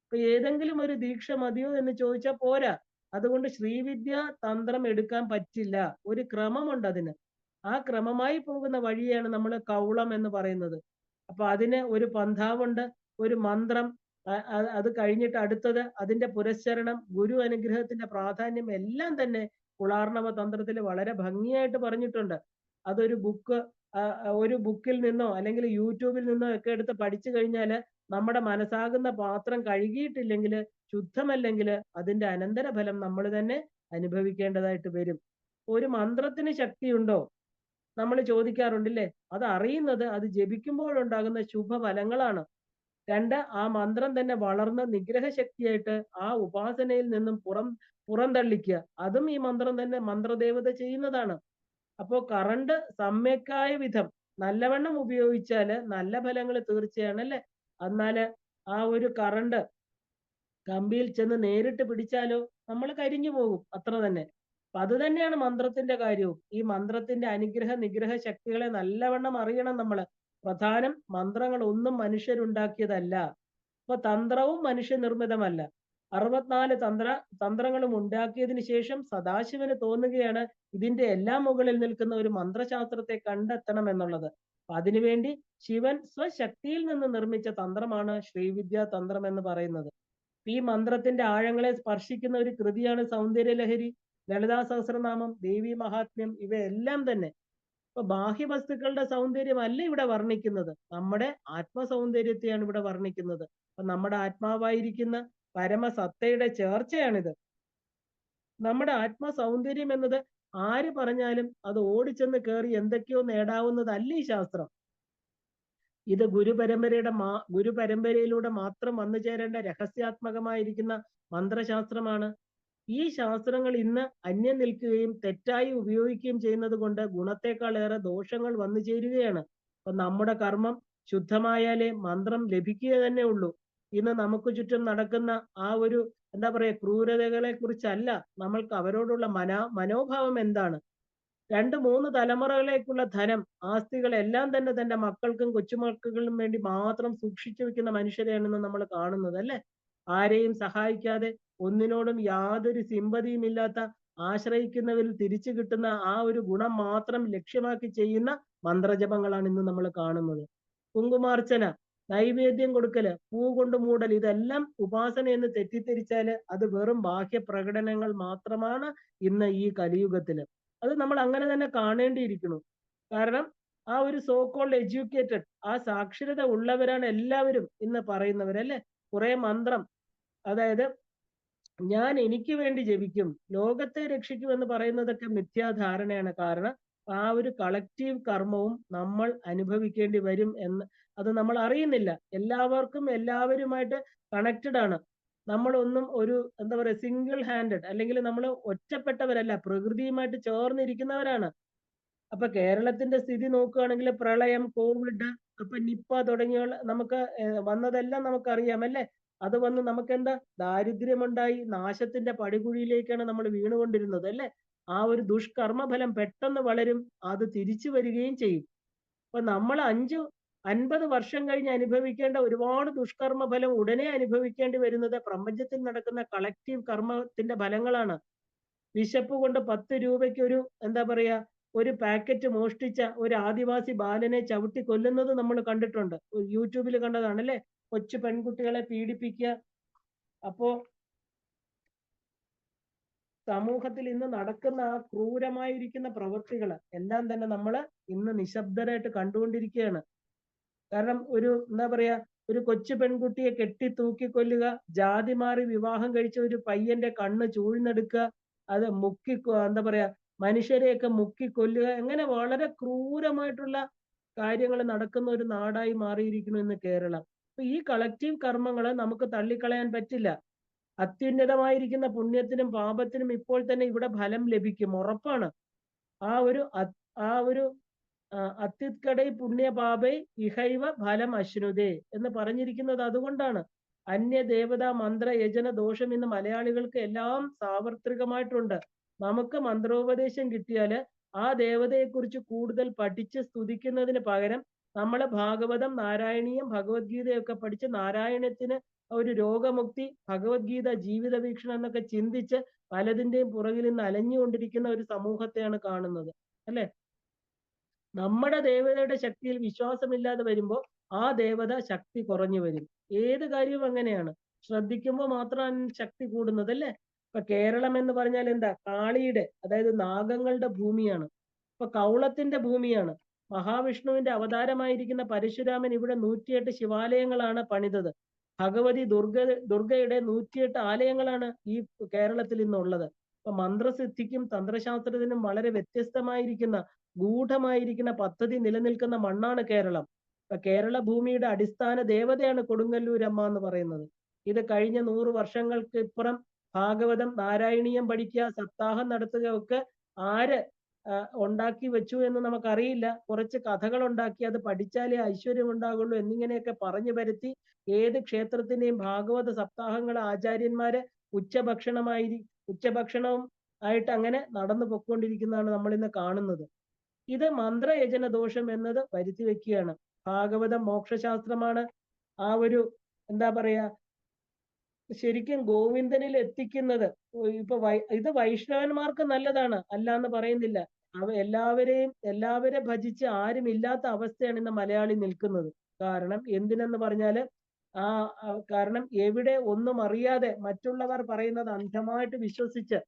ഇപ്പൊ ഏതെങ്കിലും ഒരു ദീക്ഷ മതിയോ എന്ന് ചോദിച്ചാൽ പോരാ. അതുകൊണ്ട് ശ്രീവിദ്യ തന്ത്രം എടുക്കാൻ പറ്റില്ല. ഒരു ക്രമമുണ്ട് അതിന്. ആ ക്രമമായി പോകുന്ന വഴിയാണ് നമ്മൾ കൗളം എന്ന് പറയുന്നത്. അപ്പൊ അതിന് ഒരു പന്ഥാവുണ്ട്, ഒരു മന്ത്രം, അത് കഴിഞ്ഞിട്ട് അടുത്തത് അതിന്റെ പുരസ്ചരണം, ഗുരു അനുഗ്രഹത്തിന്റെ പ്രാധാന്യം എല്ലാം തന്നെ കുളാർണവ തന്ത്രത്തിൽ വളരെ ഭംഗിയായിട്ട് പറഞ്ഞിട്ടുണ്ട്. അതൊരു ഒരു ബുക്കിൽ നിന്നോ അല്ലെങ്കിൽ യൂട്യൂബിൽ നിന്നോ ഒക്കെ എടുത്ത് പഠിച്ചു കഴിഞ്ഞാൽ നമ്മുടെ മനസ്സാകുന്ന പാത്രം കഴുകിയിട്ടില്ലെങ്കിൽ, ശുദ്ധമല്ലെങ്കിൽ അതിന്റെ അനന്തരഫലം നമ്മൾ തന്നെ അനുഭവിക്കേണ്ടതായിട്ട് വരും. ഒരു മന്ത്രത്തിന് ശക്തിയുണ്ടോ നമ്മൾ ചോദിക്കാറുണ്ടല്ലേ? അത് അറിയുന്നത് അത് ജപിക്കുമ്പോഴുണ്ടാകുന്ന ശുഭഫലങ്ങളാണ്. രണ്ട്, ആ മന്ത്രം തന്നെ വളർന്ന നിഗ്രഹ ശക്തിയായിട്ട് ആ ഉപാസനയിൽ നിന്നും പുറന്തള്ളിക്കുക. അതും ഈ മന്ത്രം തന്നെ മന്ത്രദേവത ചെയ്യുന്നതാണ്. അപ്പോ കറണ്ട് സമ്യക്കായ വിധം നല്ലവണ്ണം ഉപയോഗിച്ചാല് നല്ല ഫലങ്ങൾ തീർച്ചയാണ് അല്ലേ? എന്നാല് ആ ഒരു കറണ്ട് കമ്പിയിൽ ചെന്ന് നേരിട്ട് പിടിച്ചാലോ നമ്മൾ കരിഞ്ഞു പോകും. അത്ര തന്നെ. അപ്പൊ അത് തന്നെയാണ് മന്ത്രത്തിന്റെ കാര്യവും. ഈ മന്ത്രത്തിന്റെ അനുഗ്രഹ നിഗ്രഹ ശക്തികളെ നല്ലവണ്ണം അറിയണം നമ്മള്. പ്രധാനം മന്ത്രങ്ങൾ ഒന്നും മനുഷ്യരുണ്ടാക്കിയതല്ല. അപ്പൊ തന്ത്രവും മനുഷ്യനിർമ്മിതമല്ല. 64 തന്ത്രങ്ങളും ഉണ്ടാക്കിയതിനു ശേഷം സദാശിവന് തോന്നുകയാണ് ഇതിന്റെ എല്ലാം മുകളിൽ നിൽക്കുന്ന ഒരു മന്ത്രശാസ്ത്രത്തെ കണ്ടെത്തണം എന്നുള്ളത്. അപ്പൊ അതിനുവേണ്ടി ശിവൻ സ്വശക്തിയിൽ നിന്ന് നിർമ്മിച്ച തന്ത്രമാണ് ശ്രീവിദ്യാ തന്ത്രം എന്ന് പറയുന്നത്. ഈ മന്ത്രത്തിന്റെ ആഴങ്ങളെ സ്പർശിക്കുന്ന ഒരു കൃതിയാണ് സൗന്ദര്യലഹരി, ലളിതാ സഹസ്രനാമം, ദേവി മഹാത്മ്യം. ഇവയെല്ലാം തന്നെ ഇപ്പൊ ബാഹ്യവസ്തുക്കളുടെ സൗന്ദര്യം അല്ല ഇവിടെ വർണ്ണിക്കുന്നത്, നമ്മുടെ ആത്മസൗന്ദര്യത്തെയാണ് ഇവിടെ വർണ്ണിക്കുന്നത്. അപ്പൊ നമ്മുടെ ആത്മാവായിരിക്കുന്ന പരമസത്തയുടെ ചേർച്ചയാണിത്. നമ്മുടെ ആത്മസൗന്ദര്യം എന്നത് ആര് പറഞ്ഞാലും അത് ഓടിച്ചെന്ന് കയറി എന്തൊക്കെയോ നേടാവുന്നതല്ല ഈ ശാസ്ത്രം. ഇത് ഗുരുപരമ്പരയിലൂടെ മാത്രം വന്നു ചേരേണ്ട രഹസ്യാത്മകമായിരിക്കുന്ന മന്ത്രശാസ്ത്രമാണ്. ഈ ശാസ്ത്രങ്ങൾ ഇന്ന് അന്യം നിൽക്കുകയും തെറ്റായി ഉപയോഗിക്കുകയും ചെയ്യുന്നത് കൊണ്ട് ഗുണത്തെക്കാളേറെ ദോഷങ്ങൾ വന്നു ചേരുകയാണ്. അപ്പൊ നമ്മുടെ കർമ്മം ശുദ്ധമായാലേ മന്ത്രം ലഭിക്കുക തന്നെ ഉള്ളൂ. ഇന്ന് നമുക്ക് ചുറ്റും നടക്കുന്ന ആ ഒരു എന്താ പറയാ ക്രൂരതകളെ കുറിച്ചല്ല നമ്മൾക്ക് അവരോടുള്ള മനോഭാവം എന്താണ്. 2-3 തലമുറകളിലേക്കുള്ള ധനം, ആസ്തികൾ എല്ലാം തന്നെ തന്റെ മക്കൾക്കും കൊച്ചുമക്കൾക്കും വേണ്ടി മാത്രം സൂക്ഷിച്ചു വെക്കുന്ന മനുഷ്യരെയാണ് നമ്മൾ കാണുന്നത് അല്ലെ? ആരെയും സഹായിക്കാതെ, ഒന്നിനോടും യാതൊരു സിമ്പതിയും ഇല്ലാത്ത, ആശ്രയിക്കുന്നവരിൽ തിരിച്ചു കിട്ടുന്ന ആ ഒരു ഗുണം മാത്രം ലക്ഷ്യമാക്കി ചെയ്യുന്ന മന്ത്രജപങ്ങളാണ് ഇന്ന് നമ്മൾ കാണുന്നത്. കുങ്കുമാർച്ചന, നൈവേദ്യം കൊടുക്കല്, പൂ കൊണ്ട് മൂടൽ, ഇതെല്ലാം ഉപാസന എന്ന് തെറ്റിദ്ധരിച്ചാല് അത് വെറും ബാഹ്യ പ്രകടനങ്ങൾ മാത്രമാണ് ഇന്ന് ഈ കലിയുഗത്തില്. അത് നമ്മൾ അങ്ങനെ തന്നെ കാണേണ്ടിയിരിക്കുന്നു. കാരണം ആ ഒരു സോ കോൾഡ് എഡ്യൂക്കേറ്റഡ്, ആ സാക്ഷരത ഉള്ളവരാണ് എല്ലാവരും ഇന്ന് പറയുന്നവരല്ലേ? കുറെ മന്ത്രം, അതായത് ഞാൻ എനിക്ക് വേണ്ടി ജപിക്കും, ലോകത്തെ രക്ഷിക്കും എന്ന് പറയുന്നതൊക്കെ മിഥ്യാധാരണയാണ്. കാരണം ആ ഒരു കളക്റ്റീവ് കർമ്മവും നമ്മൾ അനുഭവിക്കേണ്ടി വരും എന്ന് അത് നമ്മൾ അറിയുന്നില്ല. എല്ലാവർക്കും എല്ലാവരുമായിട്ട് കണക്റ്റഡ് ആണ്. നമ്മളൊന്നും ഒരു എന്താ പറയുക സിംഗിൾ ഹാൻഡഡ് അല്ലെങ്കിൽ നമ്മൾ ഒറ്റപ്പെട്ടവരല്ല, പ്രകൃതിയുമായിട്ട് ചേർന്നിരിക്കുന്നവരാണ്. അപ്പൊ കേരളത്തിന്റെ സ്ഥിതി നോക്കുകയാണെങ്കിൽ പ്രളയം, കോവിഡ്, അപ്പൊ നിപ്പ തുടങ്ങിയ നമുക്ക് വന്നതെല്ലാം നമുക്കറിയാം അല്ലേ? അത് വന്ന് നമുക്ക് എന്താ ദാരിദ്ര്യമുണ്ടായി, നാശത്തിന്റെ പടികുഴിയിലേക്കാണ് നമ്മൾ വീണുകൊണ്ടിരുന്നത് അല്ലേ? ആ ഒരു ദുഷ്കർമ്മ ഫലം പെട്ടെന്ന് വളരും, അത് തിരിച്ചു വരികയും ചെയ്യും. അപ്പൊ നമ്മൾ 50 വർഷം കഴിഞ്ഞ് അനുഭവിക്കേണ്ട ഒരുപാട് ദുഷ്കർമ്മ ഫലം ഉടനെ അനുഭവിക്കേണ്ടി വരുന്നത് പ്രപഞ്ചത്തിൽ നടക്കുന്ന കളക്റ്റീവ് കർമ്മത്തിന്റെ ഫലങ്ങളാണ്. വിശപ്പ് കൊണ്ട് 10 രൂപയ്ക്ക് ഒരു എന്താ പറയാ ഒരു പാക്കറ്റ് മോഷ്ടിച്ച ഒരു ആദിവാസി ബാലനെ ചവിട്ടി കൊല്ലുന്നത് നമ്മൾ കണ്ടിട്ടുണ്ട്. യൂട്യൂബിൽ കണ്ടതാണ് അല്ലെ? കൊച്ചു പെൺകുട്ടികളെ പീഡിപ്പിക്കുക. അപ്പോ സമൂഹത്തിൽ ഇന്ന് നടക്കുന്ന ആ ക്രൂരമായിരിക്കുന്ന പ്രവൃത്തികൾ എല്ലാം തന്നെ നമ്മൾ ഇന്ന് നിശബ്ദരായിട്ട് കണ്ടുകൊണ്ടിരിക്കുകയാണ്. കാരണം ഒരു എന്താ പറയാ ഒരു കൊച്ചു പെൺകുട്ടിയെ കെട്ടി തൂക്കിക്കൊല്ലുക, ജാതി മാറി വിവാഹം കഴിച്ച ഒരു പയ്യന്റെ കണ്ണ് ചൂഴ്ന്നെടുക്കുക, അത് എന്താ പറയാ മനുഷ്യരെയൊക്കെ മുക്കിക്കൊല്ലുക, അങ്ങനെ വളരെ ക്രൂരമായിട്ടുള്ള കാര്യങ്ങൾ നടക്കുന്ന ഒരു നാടായി മാറിയിരിക്കുന്നു ഇന്ന് കേരളം. അപ്പൊ ഈ കളക്റ്റീവ് കർമ്മങ്ങളെ നമുക്ക് തള്ളിക്കളയാൻ പറ്റില്ല. അത്യുന്നതമായിരിക്കുന്ന പുണ്യത്തിനും പാപത്തിനും ഇപ്പോൾ തന്നെ ഇവിടെ ഫലം ലഭിക്കും, ഉറപ്പാണ്. ആ ഒരു ആ ഒരു അത്യുത്കടൈ പുണ്യപാപൈ ഇഹൈവ ഫലം അശ്നുതേ എന്ന് പറഞ്ഞിരിക്കുന്നത് അതുകൊണ്ടാണ്. അന്യ ദേവതാ മന്ത്ര യജന ദോഷം ഇന്ന് മലയാളികൾക്ക് എല്ലാം സാർവത്രികമായിട്ടുണ്ട്. നമുക്ക് മന്ത്രോപദേശം കിട്ടിയാല് ആ ദേവതയെക്കുറിച്ച് കൂടുതൽ പഠിച്ച് സ്തുതിക്കുന്നതിന് പകരം നമ്മൾ ഭാഗവതം, നാരായണീയം, ഭഗവത്ഗീതയൊക്കെ പഠിച്ച് നാരായണത്തിന് ഒരു രോഗമുക്തി, ഭഗവത്ഗീത ജീവിത വീക്ഷണം എന്നൊക്കെ ചിന്തിച്ച് പലതിന്റെയും പുറകിൽ നിന്ന് അലഞ്ഞുകൊണ്ടിരിക്കുന്ന ഒരു സമൂഹത്തെയാണ് കാണുന്നത്, അല്ലെ? നമ്മുടെ ദേവതയുടെ ശക്തിയിൽ വിശ്വാസമില്ലാതെ വരുമ്പോൾ ആ ദേവത ശക്തി കുറഞ്ഞു വരും. ഏത് കാര്യവും അങ്ങനെയാണ്. ശ്രദ്ധിക്കുമ്പോൾ മാത്രമാണ് ശക്തി കൂടുന്നത്, അല്ലേ? ഇപ്പൊ കേരളം എന്ന് പറഞ്ഞാൽ എന്താ? കാളിയുടെ, അതായത് നാഗങ്ങളുടെ ഭൂമിയാണ്. ഇപ്പൊ കൗളത്തിന്റെ ഭൂമിയാണ്. മഹാവിഷ്ണുവിന്റെ അവതാരമായിരിക്കുന്ന പരശുരാമൻ ഇവിടെ 108 ശിവാലയങ്ങളാണ് പണിതത്. ഭഗവതി ദുർഗയുടെ 108 ആലയങ്ങളാണ് ഈ കേരളത്തിൽ ഇന്നുള്ളത്. ഇപ്പൊ മന്ത്രസിദ്ധിക്കും തന്ത്രശാസ്ത്രത്തിനും വളരെ വ്യത്യസ്തമായിരിക്കുന്ന ഗൂഢമായിരിക്കുന്ന പദ്ധതി നിലനിൽക്കുന്ന മണ്ണാണ് കേരളം. ഇപ്പൊ കേരള ഭൂമിയുടെ അടിസ്ഥാന ദേവതയാണ് കൊടുങ്ങല്ലൂരമ്മ എന്ന് പറയുന്നത്. ഇത് കഴിഞ്ഞ 100 വർഷങ്ങൾക്ക് ഇപ്പുറം ഭാഗവതം, നാരായണീയം പഠിക്കുക, സപ്താഹം നടത്തുക ഒക്കെ ആര് ഉണ്ടാക്കി വെച്ചു എന്ന് നമുക്കറിയില്ല. കുറച്ച് കഥകൾ ഉണ്ടാക്കി അത് പഠിച്ചാലേ ഐശ്വര്യം ഉണ്ടാകുള്ളൂ എന്നിങ്ങനെയൊക്കെ പറഞ്ഞു വരുത്തി ഏത് ക്ഷേത്രത്തിന്റെയും ഭാഗവത സപ്താഹങ്ങൾ ആചാര്യന്മാര് ഉച്ചഭക്ഷണവും ആയിട്ട് അങ്ങനെ നടന്നു പൊയ്ക്കൊണ്ടിരിക്കുന്നതാണ് നമ്മൾ ഇന്ന് കാണുന്നത്. ഇത് മന്ത്രയജന ദോഷം എന്നത് വരുത്തി വെക്കുകയാണ്. ഭാഗവതം മോക്ഷശാസ്ത്രമാണ്. ആ ഒരു എന്താ പറയാ, ശരിക്കും ഗോവിന്ദനിൽ എത്തിക്കുന്നത്. ഇപ്പൊ ഇത് വൈഷ്ണവന്മാർക്ക് നല്ലതാണ്, അല്ല എന്ന് പറയുന്നില്ല. എല്ലാവരെ ഭജിച്ച് ആരും ഇല്ലാത്ത അവസ്ഥയാണ് ഇന്ന് മലയാളി നിൽക്കുന്നത്. കാരണം എന്തിനെന്ന് പറഞ്ഞാല് കാരണം എവിടെ ഒന്നും അറിയാതെ മറ്റുള്ളവർ പറയുന്നത് അന്ധമായിട്ട് വിശ്വസിച്ച്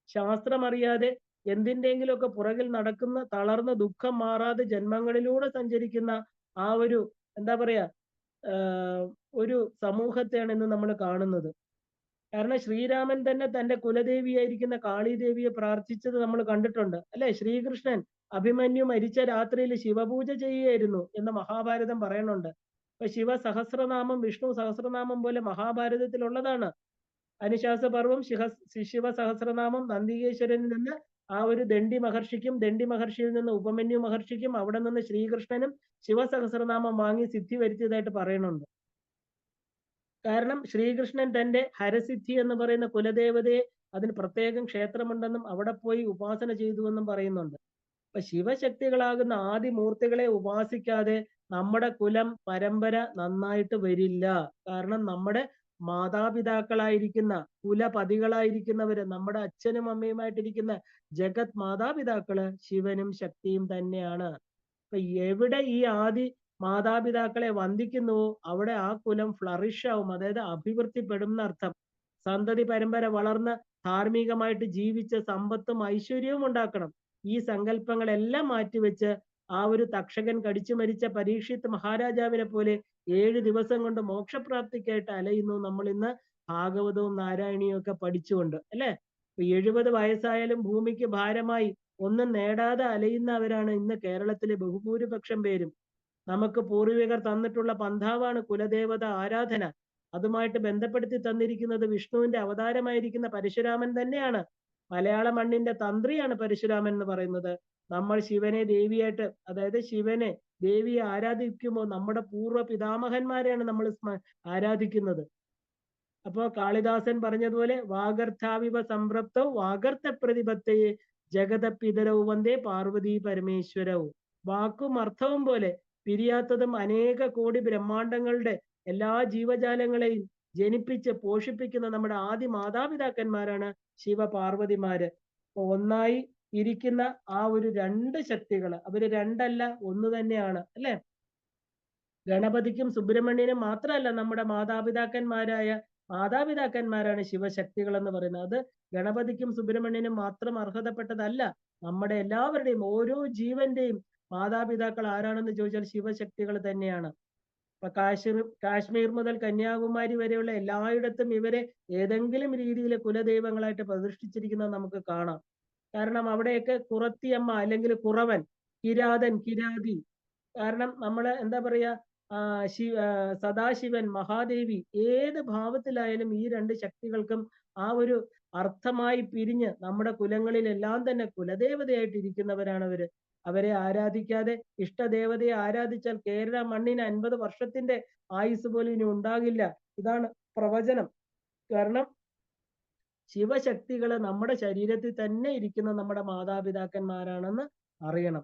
ശാസ്ത്രം അറിയാതെ എന്തിന്റെങ്കിലുമൊക്കെ പുറകിൽ നടക്കുന്ന, തളർന്ന് ദുഃഖം മാറാതെ ജന്മങ്ങളിലൂടെ സഞ്ചരിക്കുന്ന ആ ഒരു എന്താ പറയാ ഒരു സമൂഹത്തെയാണ് ഇന്ന് നമ്മൾ കാണുന്നത്. കാരണം ശ്രീരാമൻ തന്നെ തന്റെ കുലദേവിയായിരിക്കുന്ന കാളിദേവിയെ പ്രാർത്ഥിച്ചത് നമ്മൾ കണ്ടിട്ടുണ്ട്, അല്ലെ? ശ്രീകൃഷ്ണൻ അഭിമന്യു മരിച്ച രാത്രിയിൽ ശിവപൂജ ചെയ്യുകയായിരുന്നു എന്ന് മഹാഭാരതം പറയുന്നുണ്ട്. അപ്പൊ ശിവസഹസ്രനാമം വിഷ്ണു സഹസ്രനാമം പോലെ മഹാഭാരതത്തിലുള്ളതാണ്. അനുശാസപർവം ശിവസഹസ്രനാമം നന്ദികേശ്വരനിൽ നിന്ന് ആ ഒരു ദണ്ഡി മഹർഷിയിൽ നിന്ന് ഉപമന്യു മഹർഷിക്കും അവിടെ നിന്ന് ശ്രീകൃഷ്ണനും ശിവസഹസ്രനാമം വാങ്ങി സിദ്ധി വരുത്തിയതായിട്ട് പറയുന്നുണ്ട്. കാരണം ശ്രീകൃഷ്ണൻ തന്റെ ഹരസിദ്ധി എന്ന് പറയുന്ന കുലദേവതയെ, അതിന് പ്രത്യേകം ക്ഷേത്രമുണ്ടെന്നും അവിടെ പോയി ഉപാസന ചെയ്തുവെന്നും പറയുന്നുണ്ട്. അപ്പൊ ശിവശക്തികളാകുന്ന ആദിമൂർത്തികളെ ഉപാസിക്കാതെ നമ്മുടെ കുലം പരമ്പര നന്നായിട്ട് വരില്ല. കാരണം നമ്മുടെ മാതാപിതാക്കളായിരിക്കുന്ന കുലപതികളായിരിക്കുന്നവര്, നമ്മുടെ അച്ഛനും അമ്മയുമായിട്ടിരിക്കുന്ന ജഗത് മാതാപിതാക്കള് ശിവനും ശക്തിയും തന്നെയാണ്. അപ്പൊ എവിടെ ഈ ആദി മാതാപിതാക്കളെ വന്ദിക്കുന്നുവോ അവിടെ ആ കുലം ഫ്ലറിഷ് ആവും, അതായത് അഭിവൃദ്ധിപ്പെടും എന്നർത്ഥം. സന്തതി പരമ്പര വളർന്ന് ധാർമ്മികമായിട്ട് ജീവിച്ച് സമ്പത്തും ഐശ്വര്യവും ഉണ്ടാക്കണം. ഈ സങ്കല്പങ്ങളെല്ലാം മാറ്റിവെച്ച് ആ ഒരു തക്ഷകൻ കടിച്ചു മരിച്ച പരീക്ഷിത് മഹാരാജാവിനെ പോലെ 7 ദിവസം കൊണ്ട് മോക്ഷപ്രാപ്തിക്കായിട്ട് അലയുന്നു നമ്മൾ ഇന്ന് ഭാഗവതവും നാരായണിയും ഒക്കെ പഠിച്ചുകൊണ്ട്, അല്ലെ? 70 വയസ്സായാലും ഭൂമിക്ക് ഭാരമായി ഒന്നും നേടാതെ അലയുന്നവരാണ് ഇന്ന് കേരളത്തിലെ ബഹുഭൂരിപക്ഷം പേരും. നമുക്ക് പൂർവികർ തന്നിട്ടുള്ള പന്ഥാവാണ് കുലദേവത ആരാധന. അതുമായിട്ട് ബന്ധപ്പെടുത്തി തന്നിരിക്കുന്നത് വിഷ്ണുവിന്റെ അവതാരമായിരിക്കുന്ന പരശുരാമൻ തന്നെയാണ്. മലയാള മണ്ണിന്റെ തന്ത്രിയാണ് പരശുരാമൻ എന്ന് പറയുന്നത്. നമ്മൾ ശിവനെ ദേവിയായിട്ട്, അതായത് ശിവനെ ദേവിയെ ആരാധിക്കുമ്പോൾ നമ്മുടെ പൂർവ്വ പിതാമഹന്മാരെയാണ് നമ്മൾ ആരാധിക്കുന്നത്. അപ്പോ കാളിദാസൻ പറഞ്ഞതുപോലെ വാഗർത്ഥാവിവ സംപ്രപ്തവും വാഗർത്ഥ പ്രതിപത്തയെ ജഗതപിതരവും വന്ദേ പാർവതി പരമേശ്വരവും. വാക്കും അർത്ഥവും പോലെ പിരിയാത്തതും അനേക കോടി ബ്രഹ്മാണ്ടങ്ങളുടെ എല്ലാ ജീവജാലങ്ങളെയും ജനിപ്പിച്ച് പോഷിപ്പിക്കുന്ന നമ്മുടെ ആദി മാതാപിതാക്കന്മാരാണ് ശിവപാർവതിമാര്. ഒന്നായി ഇരിക്കുന്ന ആ ഒരു 2 ശക്തികള്, അവര് രണ്ടല്ല ഒന്ന് തന്നെയാണ്, അല്ലെ? ഗണപതിക്കും സുബ്രഹ്മണ്യനും മാത്രമല്ല നമ്മുടെ മാതാപിതാക്കന്മാരാണ് ശിവശക്തികൾ എന്ന് പറയുന്നത്. അത് ഗണപതിക്കും സുബ്രഹ്മണ്യനും മാത്രം അർഹതപ്പെട്ടതല്ല. നമ്മുടെ എല്ലാവരുടെയും, ഓരോ ജീവന്റെയും മാതാപിതാക്കൾ ആരാണെന്ന് ചോദിച്ചാൽ ശിവശക്തികൾ തന്നെയാണ്. ഇപ്പൊ കാശ്മീർ മുതൽ കന്യാകുമാരി വരെയുള്ള എല്ലായിടത്തും ഇവരെ ഏതെങ്കിലും രീതിയിൽ കുലദൈവങ്ങളായിട്ട് പ്രതിഷ്ഠിച്ചിരിക്കുന്നത് നമുക്ക് കാണാം. കാരണം അവിടെയൊക്കെ കുറത്തിയമ്മ അല്ലെങ്കിൽ കുറവൻ, കിരാതൻ, കിരാതി, കാരണം നമ്മള് എന്താ പറയാ, സദാശിവൻ, മഹാദേവി, ഏത് ഭാവത്തിലായാലും ഈ രണ്ട് ശക്തികൾക്കും ആ ഒരു അർത്ഥമായി പിരിഞ്ഞ് നമ്മുടെ കുലങ്ങളിലെല്ലാം തന്നെ കുലദേവതയായിട്ട് ഇരിക്കുന്നവരാണ് അവര്. അവരെ ആരാധിക്കാതെ ഇഷ്ടദേവതയെ ആരാധിച്ചാൽ കേരള മണ്ണിന് 50 വർഷത്തിന്റെ ആയുസ് പോലും ഇനി ഉണ്ടാകില്ല. ഇതാണ് പ്രവചനം. കാരണം ശിവശക്തികള് നമ്മുടെ ശരീരത്തിൽ തന്നെ ഇരിക്കുന്ന നമ്മുടെ മാതാപിതാക്കന്മാരാണെന്ന് അറിയണം.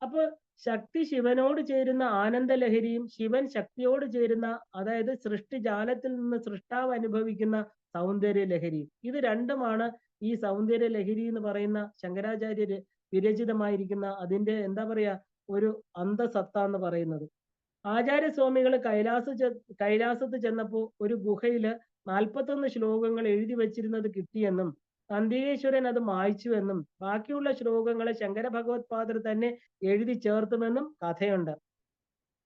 അപ്പൊ ശക്തി ശിവനോട് ചേരുന്ന ആനന്ദലഹരിയും ശിവൻ ശക്തിയോട് ചേരുന്ന, അതായത് സൃഷ്ടിജാലത്തിൽ നിന്ന് സൃഷ്ടാവ് അനുഭവിക്കുന്ന സൗന്ദര്യ ലഹരിയും, ഇത് രണ്ടുമാണ് ഈ സൗന്ദര്യ ലഹരി എന്ന് പറയുന്ന ശങ്കരാചാര്യര് വിരചിതമായിരിക്കുന്ന അതിന്റെ എന്താ പറയാ ഒരു അന്തസത്ത എന്ന് പറയുന്നത്. ആചാര്യസ്വാമികൾ കൈലാസത്ത് ചെന്നപ്പോ ഒരു ഗുഹയില് 41 ശ്ലോകങ്ങൾ എഴുതി വച്ചിരുന്നത് കിട്ടിയെന്നും നന്ദികേശ്വരൻ അത് മായ്ച്ചുവെന്നും ബാക്കിയുള്ള ശ്ലോകങ്ങളെ ശങ്കര ഭഗവത്പാദർ തന്നെ എഴുതി ചേർത്തുമെന്നും കഥയുണ്ട്.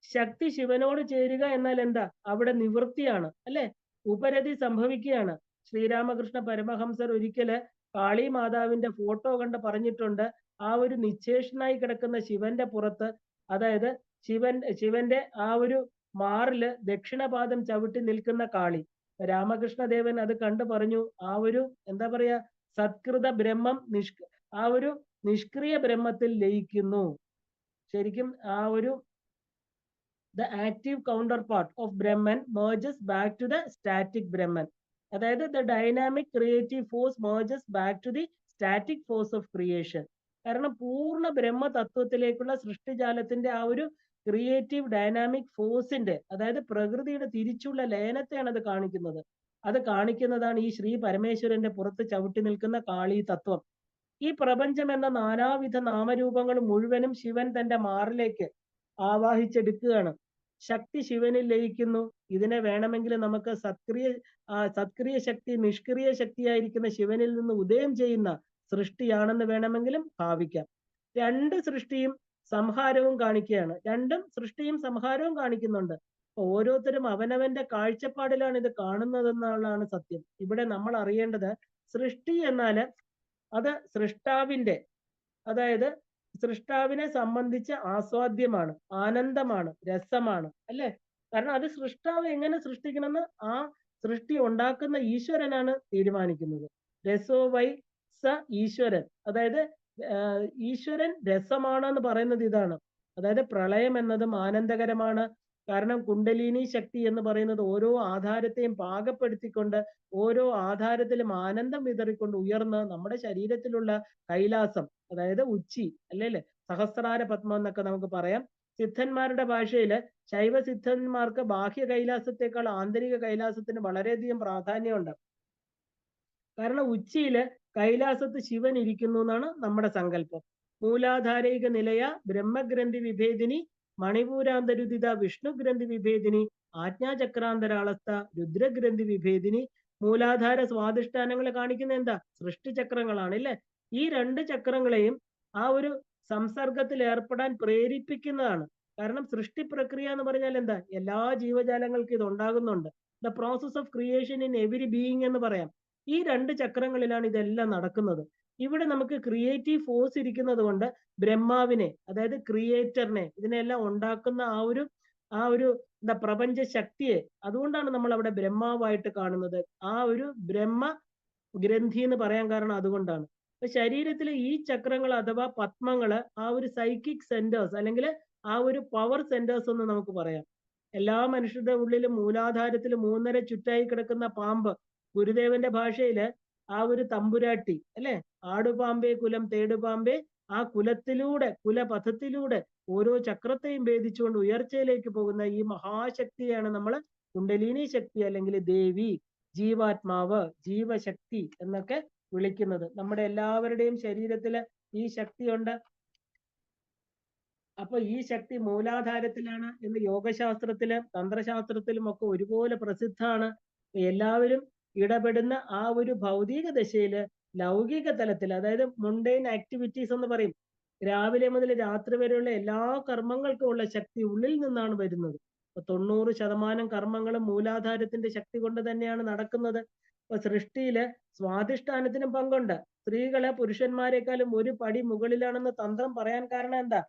ശക്തി ശിവനോട് ചേരുക എന്നാൽ എന്താ? അവിടെ നിവൃത്തിയാണ്, അല്ലെ? ഉപരതി സംഭവിക്കുകയാണ്. ശ്രീരാമകൃഷ്ണ പരമഹംസർ ഒരിക്കല് കാളി മാതാവിന്റെ ഫോട്ടോ കണ്ട് പറഞ്ഞിട്ടുണ്ട്, ആ ഒരു നിശ്ചേഷനായി കിടക്കുന്ന ശിവന്റെ പുറത്ത്, അതായത് ശിവന്റെ ആ ഒരു മാറില് ദക്ഷിണപാദം ചവിട്ടി നിൽക്കുന്ന കാളി. രാമകൃഷ്ണദേവൻ അത് കണ്ടു പറഞ്ഞു, ആ ഒരു എന്താ പറയാ സത്കൃത ബ്രഹ്മം ആ ഒരു നിഷ്ക്രിയ ബ്രഹ്മത്തിൽ ലയിക്കുന്നു. ശരിക്കും ആ ഒരു the active counterpart of Brahman merges back to the static Brahman. അതായത് the dynamic creative force merges back to the static force of creation. കാരണം പൂർണ്ണ ബ്രഹ്മ തത്വത്തിലേക്കുള്ള സൃഷ്ടിജാലത്തിന്റെ ആ ഒരു ക്രിയേറ്റീവ് ഡൈനാമിക് ഫോഴ്സിന്റെ, അതായത് പ്രകൃതിയുടെ തിരിച്ചുള്ള ലയനത്തെയാണ് അത് കാണിക്കുന്നത്. അത് കാണിക്കുന്നതാണ് ഈ ശ്രീ പരമേശ്വരന്റെ പുറത്ത് ചവിട്ടി നിൽക്കുന്ന കാളി തത്വം. ഈ പ്രപഞ്ചം എന്ന നാനാവിധ നാമരൂപങ്ങൾ മുഴുവനും ശിവൻ തന്റെ മാറിലേക്ക് ആവാഹിച്ചെടുക്കുകയാണ്. ശക്തി ശിവനിൽ ലയിക്കുന്നു. ഇതിനെ വേണമെങ്കിൽ നമുക്ക് സത്ക്രിയ ശക്തി നിഷ്ക്രിയ ശക്തിയായിരിക്കുന്ന ശിവനിൽ നിന്ന് ഉദയം ചെയ്യുന്ന സൃഷ്ടിയാണെന്ന് വേണമെങ്കിലും ഭാവിക്കാം. രണ്ട് സൃഷ്ടിയും സംഹാരവും കാണിക്കുകയാണ്. രണ്ടും സൃഷ്ടിയും സംഹാരവും കാണിക്കുന്നുണ്ട്. ഓരോരുത്തരും അവനവന്റെ കാഴ്ചപ്പാടിലാണ് ഇത് കാണുന്നതെന്നുള്ളതാണ് സത്യം. ഇവിടെ നമ്മൾ അറിയേണ്ടത്, സൃഷ്ടി എന്നാല് അത് സൃഷ്ടാവിന്റെ, അതായത് സൃഷ്ടാവിനെ സംബന്ധിച്ച് ആസ്വാദ്യമാണ്, ആനന്ദമാണ്, രസമാണ്, അല്ലെ? കാരണം അത് സൃഷ്ടാവ് എങ്ങനെ സൃഷ്ടിക്കണമെന്ന് ആ സൃഷ്ടി ഉണ്ടാക്കുന്ന ഈശ്വരനാണ് തീരുമാനിക്കുന്നത്. രസോ വൈ സ ഈശ്വരൻ, അതായത് ഈശ്വരൻ രസമാണെന്ന് പറയുന്നത് ഇതാണ്. അതായത് പ്രളയം എന്നതും ആനന്ദകരമാണ്. കാരണം കുണ്ടലിനി ശക്തി എന്ന് പറയുന്നത് ഓരോ ആധാരത്തെയും പാകപ്പെടുത്തിക്കൊണ്ട് ഓരോ ആധാരത്തിലും ആനന്ദം വിതറിക്കൊണ്ട് ഉയർന്ന് നമ്മുടെ ശരീരത്തിലുള്ള കൈലാസം, അതായത് ഉച്ചി, അല്ലേ, സഹസ്രാര പത്മം എന്നൊക്കെ നമുക്ക് പറയാം. സിദ്ധന്മാരുടെ ഭാഷയില് ശൈവ സിദ്ധന്മാർക്ക് ബാഹ്യ കൈലാസത്തെക്കാൾ ആന്തരിക കൈലാസത്തിന് വളരെയധികം പ്രാധാന്യമുണ്ട്. കാരണം ഉച്ചിയില് കൈലാസത്ത് ശിവൻ ഇരിക്കുന്നു എന്നാണ് നമ്മുടെ സങ്കല്പം. മൂലാധാരൈക നിലയ ബ്രഹ്മഗ്രന്ഥി വിഭേദിനി മണിപൂരാന്തരുദിത വിഷ്ണുഗ്രന്ഥി വിഭേദിനി ആജ്ഞാചക്രാന്തരാളസ്ഥ രുദ്രഗ്രന്ഥി വിഭേദിനി. മൂലാധാര സ്വാധിഷ്ഠാനങ്ങളെ കാണിക്കുന്ന എന്താ? സൃഷ്ടിചക്രങ്ങളാണ്, അല്ലെ? ഈ രണ്ട് ചക്രങ്ങളെയും ആ ഒരു സംസർഗത്തിൽ ഏർപ്പെടാൻ പ്രേരിപ്പിക്കുന്നതാണ്. കാരണം സൃഷ്ടി പ്രക്രിയ എന്ന് പറഞ്ഞാൽ എന്താ? എല്ലാ ജീവജാലങ്ങൾക്കും ഇത് ഉണ്ടാകുന്നുണ്ട്. The process of creation in every being എന്ന് പറയാം. ഈ രണ്ട് ചക്രങ്ങളിലാണ് ഇതെല്ലാം നടക്കുന്നത്. ഇവിടെ നമുക്ക് ക്രിയേറ്റീവ് ഫോഴ്സ് ഇരിക്കുന്നത് കൊണ്ട് ബ്രഹ്മാവിനെ, അതായത് ക്രിയേറ്ററിനെ, ഇതിനെല്ലാം ഉണ്ടാക്കുന്ന ആ ഒരു എന്താ പ്രപഞ്ച ശക്തിയെ, അതുകൊണ്ടാണ് നമ്മൾ അവിടെ ബ്രഹ്മാവായിട്ട് കാണുന്നത്. ആ ഒരു ബ്രഹ്മ ഗ്രന്ഥി എന്ന് പറയാൻ കാരണം അതുകൊണ്ടാണ്. അപ്പൊ ശരീരത്തിലെ ഈ ചക്രങ്ങൾ അഥവാ പത്മങ്ങള് ആ ഒരു സൈക്കിക് സെന്റേഴ്സ് അല്ലെങ്കിൽ ആ ഒരു പവർ സെന്റേഴ്സ് എന്ന് നമുക്ക് പറയാം. എല്ലാ മനുഷ്യരുടെ ഉള്ളിലും മൂലാധാരത്തിൽ 3.5 ചുറ്റായി കിടക്കുന്ന പാമ്പ്, ഗുരുദേവന്റെ ഭാഷയില് ആ ഒരു തമ്പുരാട്ടി, അല്ലെ? ആടുപാമ്പേ കുലം തേടുപാമ്പേ, ആ കുലത്തിലൂടെ കുലപഥത്തിലൂടെ ഓരോ ചക്രത്തെയും ഭേദിച്ചുകൊണ്ട് ഉയർച്ചയിലേക്ക് പോകുന്ന ഈ മഹാശക്തിയാണ് നമ്മൾ കുണ്ടലിനി ശക്തി അല്ലെങ്കിൽ ദേവി, ജീവാത്മാവ്, ജീവശക്തി എന്നൊക്കെ വിളിക്കുന്നത്. നമ്മുടെ എല്ലാവരുടെയും ശരീരത്തില് ഈ ശക്തിയുണ്ട്. അപ്പൊ ഈ ശക്തി മൂലാധാരത്തിലാണ് എന്ന് യോഗശാസ്ത്രത്തിലും തന്ത്രശാസ്ത്രത്തിലും ഒക്കെ ഒരുപോലെ പ്രസിദ്ധമാണ്. എല്ലാവരും ഇടപെടുന്ന ആ ഒരു ഭൗതിക ദശയില് ലൗകിക തലത്തിൽ, അതായത് മുണ്ടൈൻ ആക്ടിവിറ്റീസ് എന്ന് പറയും, രാവിലെ മുതൽ രാത്രി വരെയുള്ള എല്ലാ കർമ്മങ്ങൾക്കും ഉള്ള ശക്തി ഉള്ളിൽ നിന്നാണ് വരുന്നത്. അപ്പൊ 90% കർമ്മങ്ങളും മൂലാധാരത്തിന്റെ ശക്തി കൊണ്ട് തന്നെയാണ് നടക്കുന്നത്. അപ്പൊ സൃഷ്ടിയില് സ്വാധിഷ്ഠാനത്തിനും പങ്കുണ്ട്. സ്ത്രീകളെ പുരുഷന്മാരെക്കാളും ഒരു പടി മുകളിലാണെന്ന് തന്ത്രം പറയാൻ കാരണം എന്താ?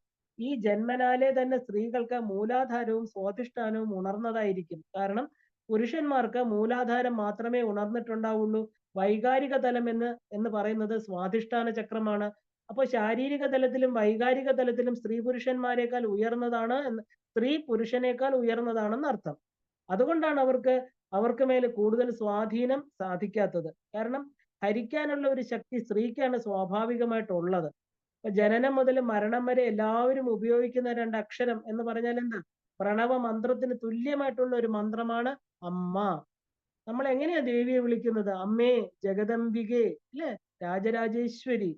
ഈ ജന്മനാലെ തന്നെ സ്ത്രീകൾക്ക് മൂലാധാരവും സ്വാധിഷ്ഠാനവും ഉണർന്നതായിരിക്കും. കാരണം പുരുഷന്മാർക്ക് മൂലാധാരം മാത്രമേ ഉണർന്നിട്ടുണ്ടാവുള്ളൂ. വൈകാരിക തലം എന്ന് പറയുന്നത് സ്വാധിഷ്ഠാന ചക്രമാണ്. അപ്പോൾ ശാരീരിക തലത്തിലും വൈകാരിക തലത്തിലും സ്ത്രീ പുരുഷന്മാരെക്കാൾ ഉയർന്നതാണ് സ്ത്രീ പുരുഷനേക്കാൾ ഉയർന്നതാണെന്ന് അർത്ഥം. അതുകൊണ്ടാണ് അവർക്ക് മേൽ കൂടുതൽ സ്വാധീനം സാധിക്കാത്തത്. കാരണം ഹരിക്കാനുള്ള ഒരു ശക്തി സ്ത്രീക്കാണ് സ്വാഭാവികമായിട്ടുള്ളത്. ജനനം മുതൽ മരണം വരെ എല്ലാവരും ഉപയോഗിക്കുന്ന 2 അക്ഷരം എന്ന് പറഞ്ഞാൽ എന്താ? പ്രണവ മന്ത്രത്തിന് തുല്യമായിട്ടുള്ള ഒരു മന്ത്രമാണ് അമ്മ. നമ്മൾ എങ്ങനെയാ ദേവിയെ വിളിക്കുന്നത്? അമ്മേ, ജഗദംബികെ, അല്ലെ, രാജരാജേശ്വരി.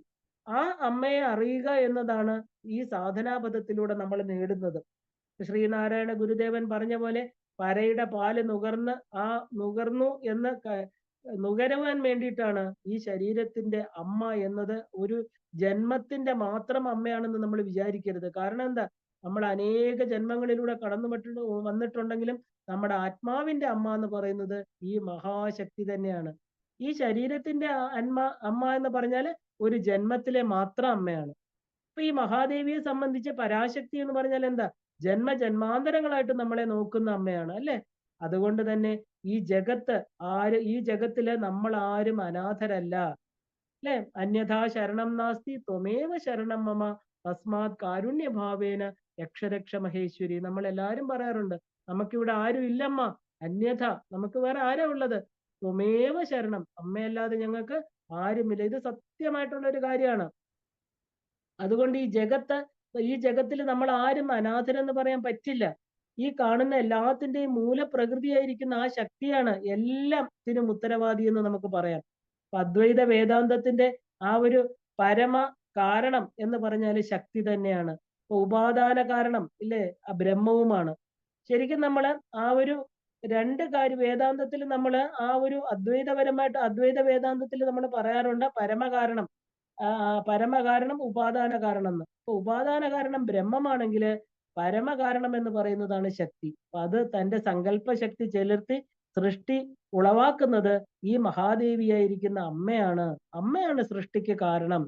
ആ അമ്മയെ അറിയുക എന്നതാണ് ഈ സാധനാപഥത്തിലൂടെ നമ്മൾ നേടുന്നത്. ശ്രീനാരായണ ഗുരുദേവൻ പറഞ്ഞ പോലെ പരയുടെ പാല് നുകർന്നു എന്ന് നുകരുവാൻ വേണ്ടിയിട്ടാണ് ഈ ശരീരത്തിന്റെ അമ്മ എന്നത്. ഒരു ജന്മത്തിന്റെ മാത്രം അമ്മയാണെന്ന് നമ്മൾ വിചാരിക്കരുത്. കാരണം എന്താ? നമ്മൾ അനേക ജന്മങ്ങളിലൂടെ വന്നിട്ടുണ്ടെങ്കിലും നമ്മുടെ ആത്മാവിന്റെ അമ്മ എന്ന് പറയുന്നത് ഈ മഹാശക്തി തന്നെയാണ്. ഈ ശരീരത്തിന്റെ അമ്മ എന്ന് പറഞ്ഞാൽ ഒരു ജന്മത്തിലെ മാത്രം അമ്മയാണ്. അപ്പൊ ഈ മഹാദേവിയെ സംബന്ധിച്ച് പരാശക്തി എന്ന് പറഞ്ഞാൽ എന്താ? ജന്മാന്തരങ്ങളായിട്ട് നമ്മളെ നോക്കുന്ന അമ്മയാണ്, അല്ലെ? അതുകൊണ്ട് തന്നെ ഈ ജഗത്തില് നമ്മൾ ആരും അനാഥരല്ല, അല്ലെ? അന്യഥാ ശരണം നാസ്തി ത്വമേവ ശരണം മമ തസ്മാത് കാരുണ്യഭാവേന യക്ഷരക്ഷ മഹേശ്വരി. നമ്മൾ എല്ലാരും പറയാറുണ്ട്, നമുക്കിവിടെ ആരും ഇല്ലമ്മ, അന്യഥ, നമുക്ക് വേറെ ആരാ ഉള്ളത്? ത്വമേവ ശരണം, അമ്മയല്ലാതെ ഞങ്ങൾക്ക് ആരുമില്ല. ഇത് സത്യമായിട്ടുള്ള ഒരു കാര്യമാണ്. അതുകൊണ്ട് ഈ ജഗത്തിൽ നമ്മൾ ആരും അനാഥരെന്ന് പറയാൻ പറ്റില്ല. ഈ കാണുന്ന എല്ലാത്തിന്റെയും മൂലപ്രകൃതിയായിരിക്കുന്ന ആ ശക്തിയാണ് എല്ലാത്തിനും ഉത്തരവാദി എന്ന് നമുക്ക് പറയാം. അദ്വൈത വേദാന്തത്തിന്റെ ആ ഒരു പരമ കാരണം എന്ന് പറഞ്ഞാൽ ശക്തി തന്നെയാണ്. ഉപാദാന കാരണം ഇല്ലേ, ആ ബ്രഹ്മവുമാണ്. ശരിക്കും നമ്മൾ ആ ഒരു 2 കാര്യം വേദാന്തത്തിൽ നമ്മൾ ആ ഒരു അദ്വൈത വേദാന്തത്തിൽ നമ്മൾ പറയാറുണ്ട് പരമകാരണം ഉപാദാന കാരണം എന്ന്. അപ്പൊ ഉപാദാന കാരണം ബ്രഹ്മമാണെങ്കിൽ പരമകാരണം എന്ന് പറയുന്നതാണ് ശക്തി. അപ്പൊ അത് തന്റെ സങ്കല്പ ശക്തി ചെലുത്തി സൃഷ്ടി ഉളവാക്കുന്നത് ഈ മഹാദേവിയായിരിക്കുന്ന അമ്മയാണ് സൃഷ്ടിക്ക് കാരണം.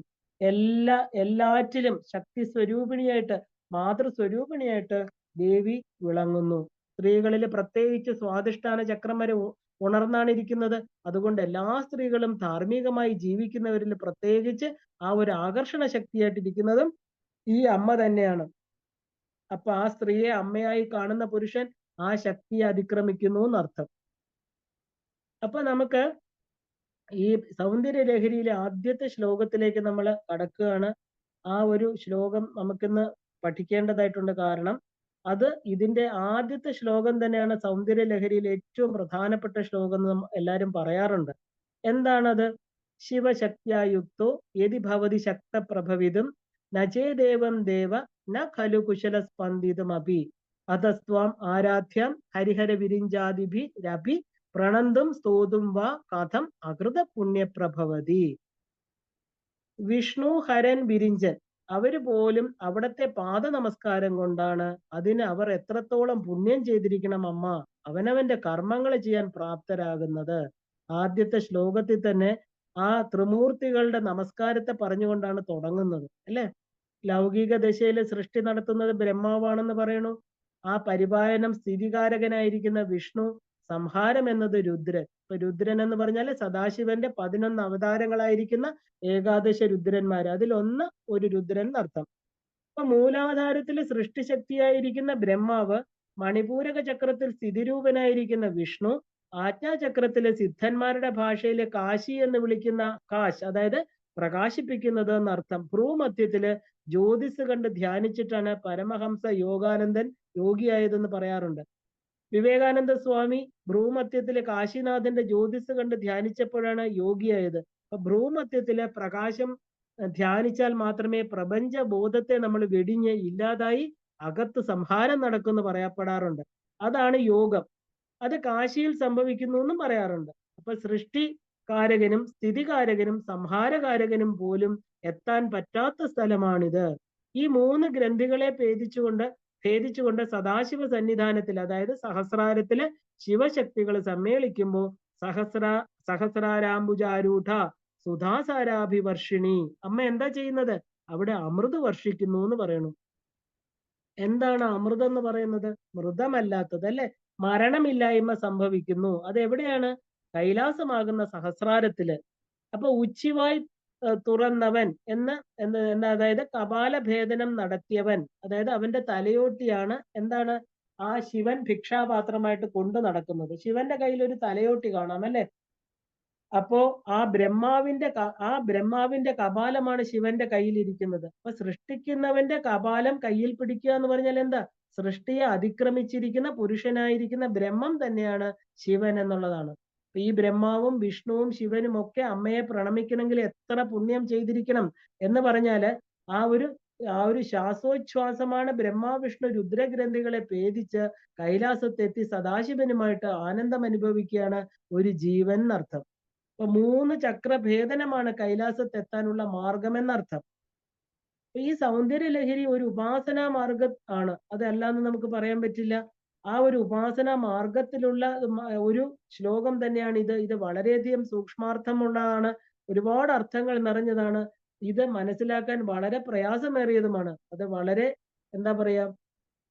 എല്ലാറ്റിലും ശക്തി സ്വരൂപിണിയായിട്ട്, മാതൃസ്വരൂപിണിയായിട്ട് ദേവി വിളങ്ങുന്നു. സ്ത്രീകളിൽ പ്രത്യേകിച്ച് സ്വാധിഷ്ഠാന ചക്രം വരെ ഉണർന്നാണ് ഇരിക്കുന്നത്. അതുകൊണ്ട് എല്ലാ സ്ത്രീകളും ധാർമ്മികമായി ജീവിക്കുന്നവരിൽ പ്രത്യേകിച്ച് ആ ഒരു ആകർഷണ ശക്തിയായിട്ടിരിക്കുന്നതും ഈ അമ്മ തന്നെയാണ്. അപ്പൊ ആ സ്ത്രീയെ അമ്മയായി കാണുന്ന പുരുഷൻ ആ ശക്തിയെ അതിക്രമിക്കുന്നു എന്നർത്ഥം. അപ്പൊ നമുക്ക് ഈ സൗന്ദര്യ ലഹരിയിലെ ആദ്യത്തെ ശ്ലോകത്തിലേക്ക് നമ്മൾ കടക്കുകയാണ്. ആ ഒരു ശ്ലോകം നമുക്കിന്ന് പഠിക്കേണ്ടതായിട്ടുണ്ട്. കാരണം അത് ഇതിന്റെ ആദ്യത്തെ ശ്ലോകം തന്നെയാണ് സൗന്ദര്യ ലഹരിയിൽ ഏറ്റവും പ്രധാനപ്പെട്ട ശ്ലോകം എന്ന് എല്ലാവരും പറയാറുണ്ട്. എന്താണത്? ശിവശക്തിയുക്തോ യതി ഭവതി ശക്ത പ്രഭവിതും നചേദേവം ദേവ ന ഖലു കുശല സ്പന്ദിതുമപി അധസ്ത്വാം ആരാധ്യം ഹരിഹര വിരിഞ്ചാദിഭിരപി പ്രണന്തും സ്തോതും വാ കഥം അകൃത പുണ്യപ്രഭവതി. വിഷ്ണു, ഹരൻ, വിരിഞ്ചൻ അവര് പോലും അവിടത്തെ പാദ നമസ്കാരം കൊണ്ടാണ് അതിന് അവർ എത്രത്തോളം പുണ്യം ചെയ്തിരിക്കണം അമ്മ, അവനവന്റെ കർമ്മങ്ങൾ ചെയ്യാൻ പ്രാപ്തരാകുന്നത്. ആദ്യത്തെ ശ്ലോകത്തിൽ തന്നെ ആ ത്രിമൂർത്തികളുടെ നമസ്കാരത്തെ പറഞ്ഞുകൊണ്ടാണ് തുടങ്ങുന്നത്, അല്ലെ? ലൗകിക ദശയിൽ സൃഷ്ടി നടത്തുന്നത് ബ്രഹ്മാവാണെന്ന് പറയണു. ആ പരിപാലനം സ്ഥിതികാരകനായിരിക്കുന്ന വിഷ്ണു, സംഹാരം എന്നത് രുദ്രൻ. ഇപ്പൊ രുദ്രൻ എന്ന് പറഞ്ഞാൽ സദാശിവന്റെ 11 അവതാരങ്ങളായിരിക്കുന്ന ഏകാദശ രുദ്രന്മാര്, അതിലൊന്ന് ഒരു രുദ്രൻ എന്നർത്ഥം. അപ്പൊ മൂലാധാരത്തില് സൃഷ്ടിശക്തിയായിരിക്കുന്ന ബ്രഹ്മാവ്, മണിപൂരക ചക്രത്തിൽ സ്ഥിതിരൂപനായിരിക്കുന്ന വിഷ്ണു, ആജ്ഞാചക്രത്തിലെ സിദ്ധന്മാരുടെ ഭാഷയിലെ കാശി എന്ന് വിളിക്കുന്ന കാശ്, അതായത് പ്രകാശിപ്പിക്കുന്നത് എന്നർത്ഥം. ഭ്രൂമധ്യത്തില് ജ്യോതിസ് കണ്ട് ധ്യാനിച്ചിട്ടാണ് പരമഹംസ യോഗാനന്ദൻ യോഗിയായതെന്ന് പറയാറുണ്ട്. വിവേകാനന്ദ സ്വാമി ഭ്രൂമധ്യത്തിലെ കാശിനാഥന്റെ ജ്യോതിസ് കണ്ട് ധ്യാനിച്ചപ്പോഴാണ് യോഗിയായത്. അപ്പൊ ഭ്രൂമധ്യത്തിലെ പ്രകാശം ധ്യാനിച്ചാൽ മാത്രമേ പ്രപഞ്ച ബോധത്തെ നമ്മൾ വെടിഞ്ഞ് ഇല്ലാതായി അകത്ത് സംഹാരം നടക്കുമെന്ന് പറയപ്പെടാറുണ്ട്. അതാണ് യോഗം. അത് കാശിയിൽ സംഭവിക്കുന്നു എന്നും പറയാറുണ്ട്. അപ്പൊ സൃഷ്ടികാരകനും സ്ഥിതികാരകനും സംഹാരകാരകനും പോലും എത്താൻ പറ്റാത്ത സ്ഥലമാണിത്. ഈ 3 ഗ്രന്ഥികളെ ഭേദിച്ചുകൊണ്ട് സദാശിവ സന്നിധാനത്തിൽ, അതായത് സഹസ്രാരത്തിലെ ശിവശക്തികൾ സമ്മേളിക്കുമ്പോൾ സഹസ്രാരാംബുജാരൂഢ സുധാസാരാഭിവർഷിണി, അമ്മ എന്താ ചെയ്യുന്നത്? അവിടെ അമൃത് വർഷിക്കുന്നു എന്ന് പറയണു. എന്താണ് അമൃതം എന്ന് പറയുന്നത്? മൃതമല്ലാത്തത് അല്ലെ? മരണമില്ലായ്മ സംഭവിക്കുന്നു. അതെവിടെയാണ്? കൈലാസമാകുന്ന സഹസ്രാരത്തില്. അപ്പൊ ഉച്ചിവായ് തുറന്നവൻ അതായത് കപാലഭേദനം നടത്തിയവൻ, അതായത് അവന്റെ തലയോട്ടിയാണ് എന്താണ് ആ ശിവൻ ഭിക്ഷാപാത്രമായിട്ട് കൊണ്ടു നടക്കുന്നത്. ശിവന്റെ കയ്യിൽ ഒരു തലയോട്ടി കാണാം അല്ലെ? അപ്പോ ആ ബ്രഹ്മാവിന്റെ കപാലമാണ് ശിവന്റെ കയ്യിൽ ഇരിക്കുന്നത്. അപ്പൊ സൃഷ്ടിക്കുന്നവന്റെ കപാലം കയ്യിൽ പിടിക്കുക എന്ന് പറഞ്ഞാൽ എന്താ? സൃഷ്ടിയെ അതിക്രമിച്ചിരിക്കുന്ന പുരുഷനായിരിക്കുന്ന ബ്രഹ്മം തന്നെയാണ് ശിവൻ എന്നുള്ളതാണ്. ഈ ബ്രഹ്മാവും വിഷ്ണുവും ശിവനും ഒക്കെ അമ്മയെ പ്രണമിക്കണമെങ്കിൽ എത്ര പുണ്യം ചെയ്തിരിക്കണം എന്ന് പറഞ്ഞാല് ആ ഒരു ശ്വാസോച്ഛ്വാസമാണ് വിഷ്ണു രുദ്രഗ്രന്ഥികളെ ഭേദിച്ച് കൈലാസത്തെത്തി സദാശിവനുമായിട്ട് ആനന്ദം അനുഭവിക്കുകയാണ് ഒരു ജീവൻ എന്നർത്ഥം. അപ്പൊ 3 ചക്രഭേദനമാണ് കൈലാസത്തെത്താനുള്ള മാർഗം എന്നർത്ഥം. ഈ സൗന്ദര്യ ലഹരി ഒരു ഉപാസനാ മാർഗം ആണ്, അതല്ലാന്ന് നമുക്ക് പറയാൻ പറ്റില്ല. ആ ഒരു ഉപാസനാ മാർഗത്തിലുള്ള ഒരു ശ്ലോകം തന്നെയാണ് ഇത്. ഇത് വളരെയധികം സൂക്ഷ്മാർത്ഥമുള്ളതാണ്, ഒരുപാട് അർത്ഥങ്ങൾ നിറഞ്ഞതാണ്. ഇത് മനസ്സിലാക്കാൻ വളരെ പ്രയാസമേറിയതുമാണ്. അത് വളരെ എന്താ പറയാ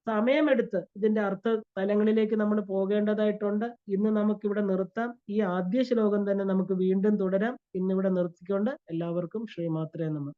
സമയമെടുത്ത് ഇതിന്റെ അർത്ഥ തലങ്ങളിലേക്ക് നമ്മൾ പോകേണ്ടതായിട്ടുണ്ട്. ഇന്ന് നമുക്കിവിടെ നിർത്താം. ഈ ആദ്യ ശ്ലോകം തന്നെ നമുക്ക് വീണ്ടും തുടരാം. ഇന്നിവിടെ നിർത്തിക്കൊണ്ട് എല്ലാവർക്കും ശ്രീമാത്രേ നമഃ.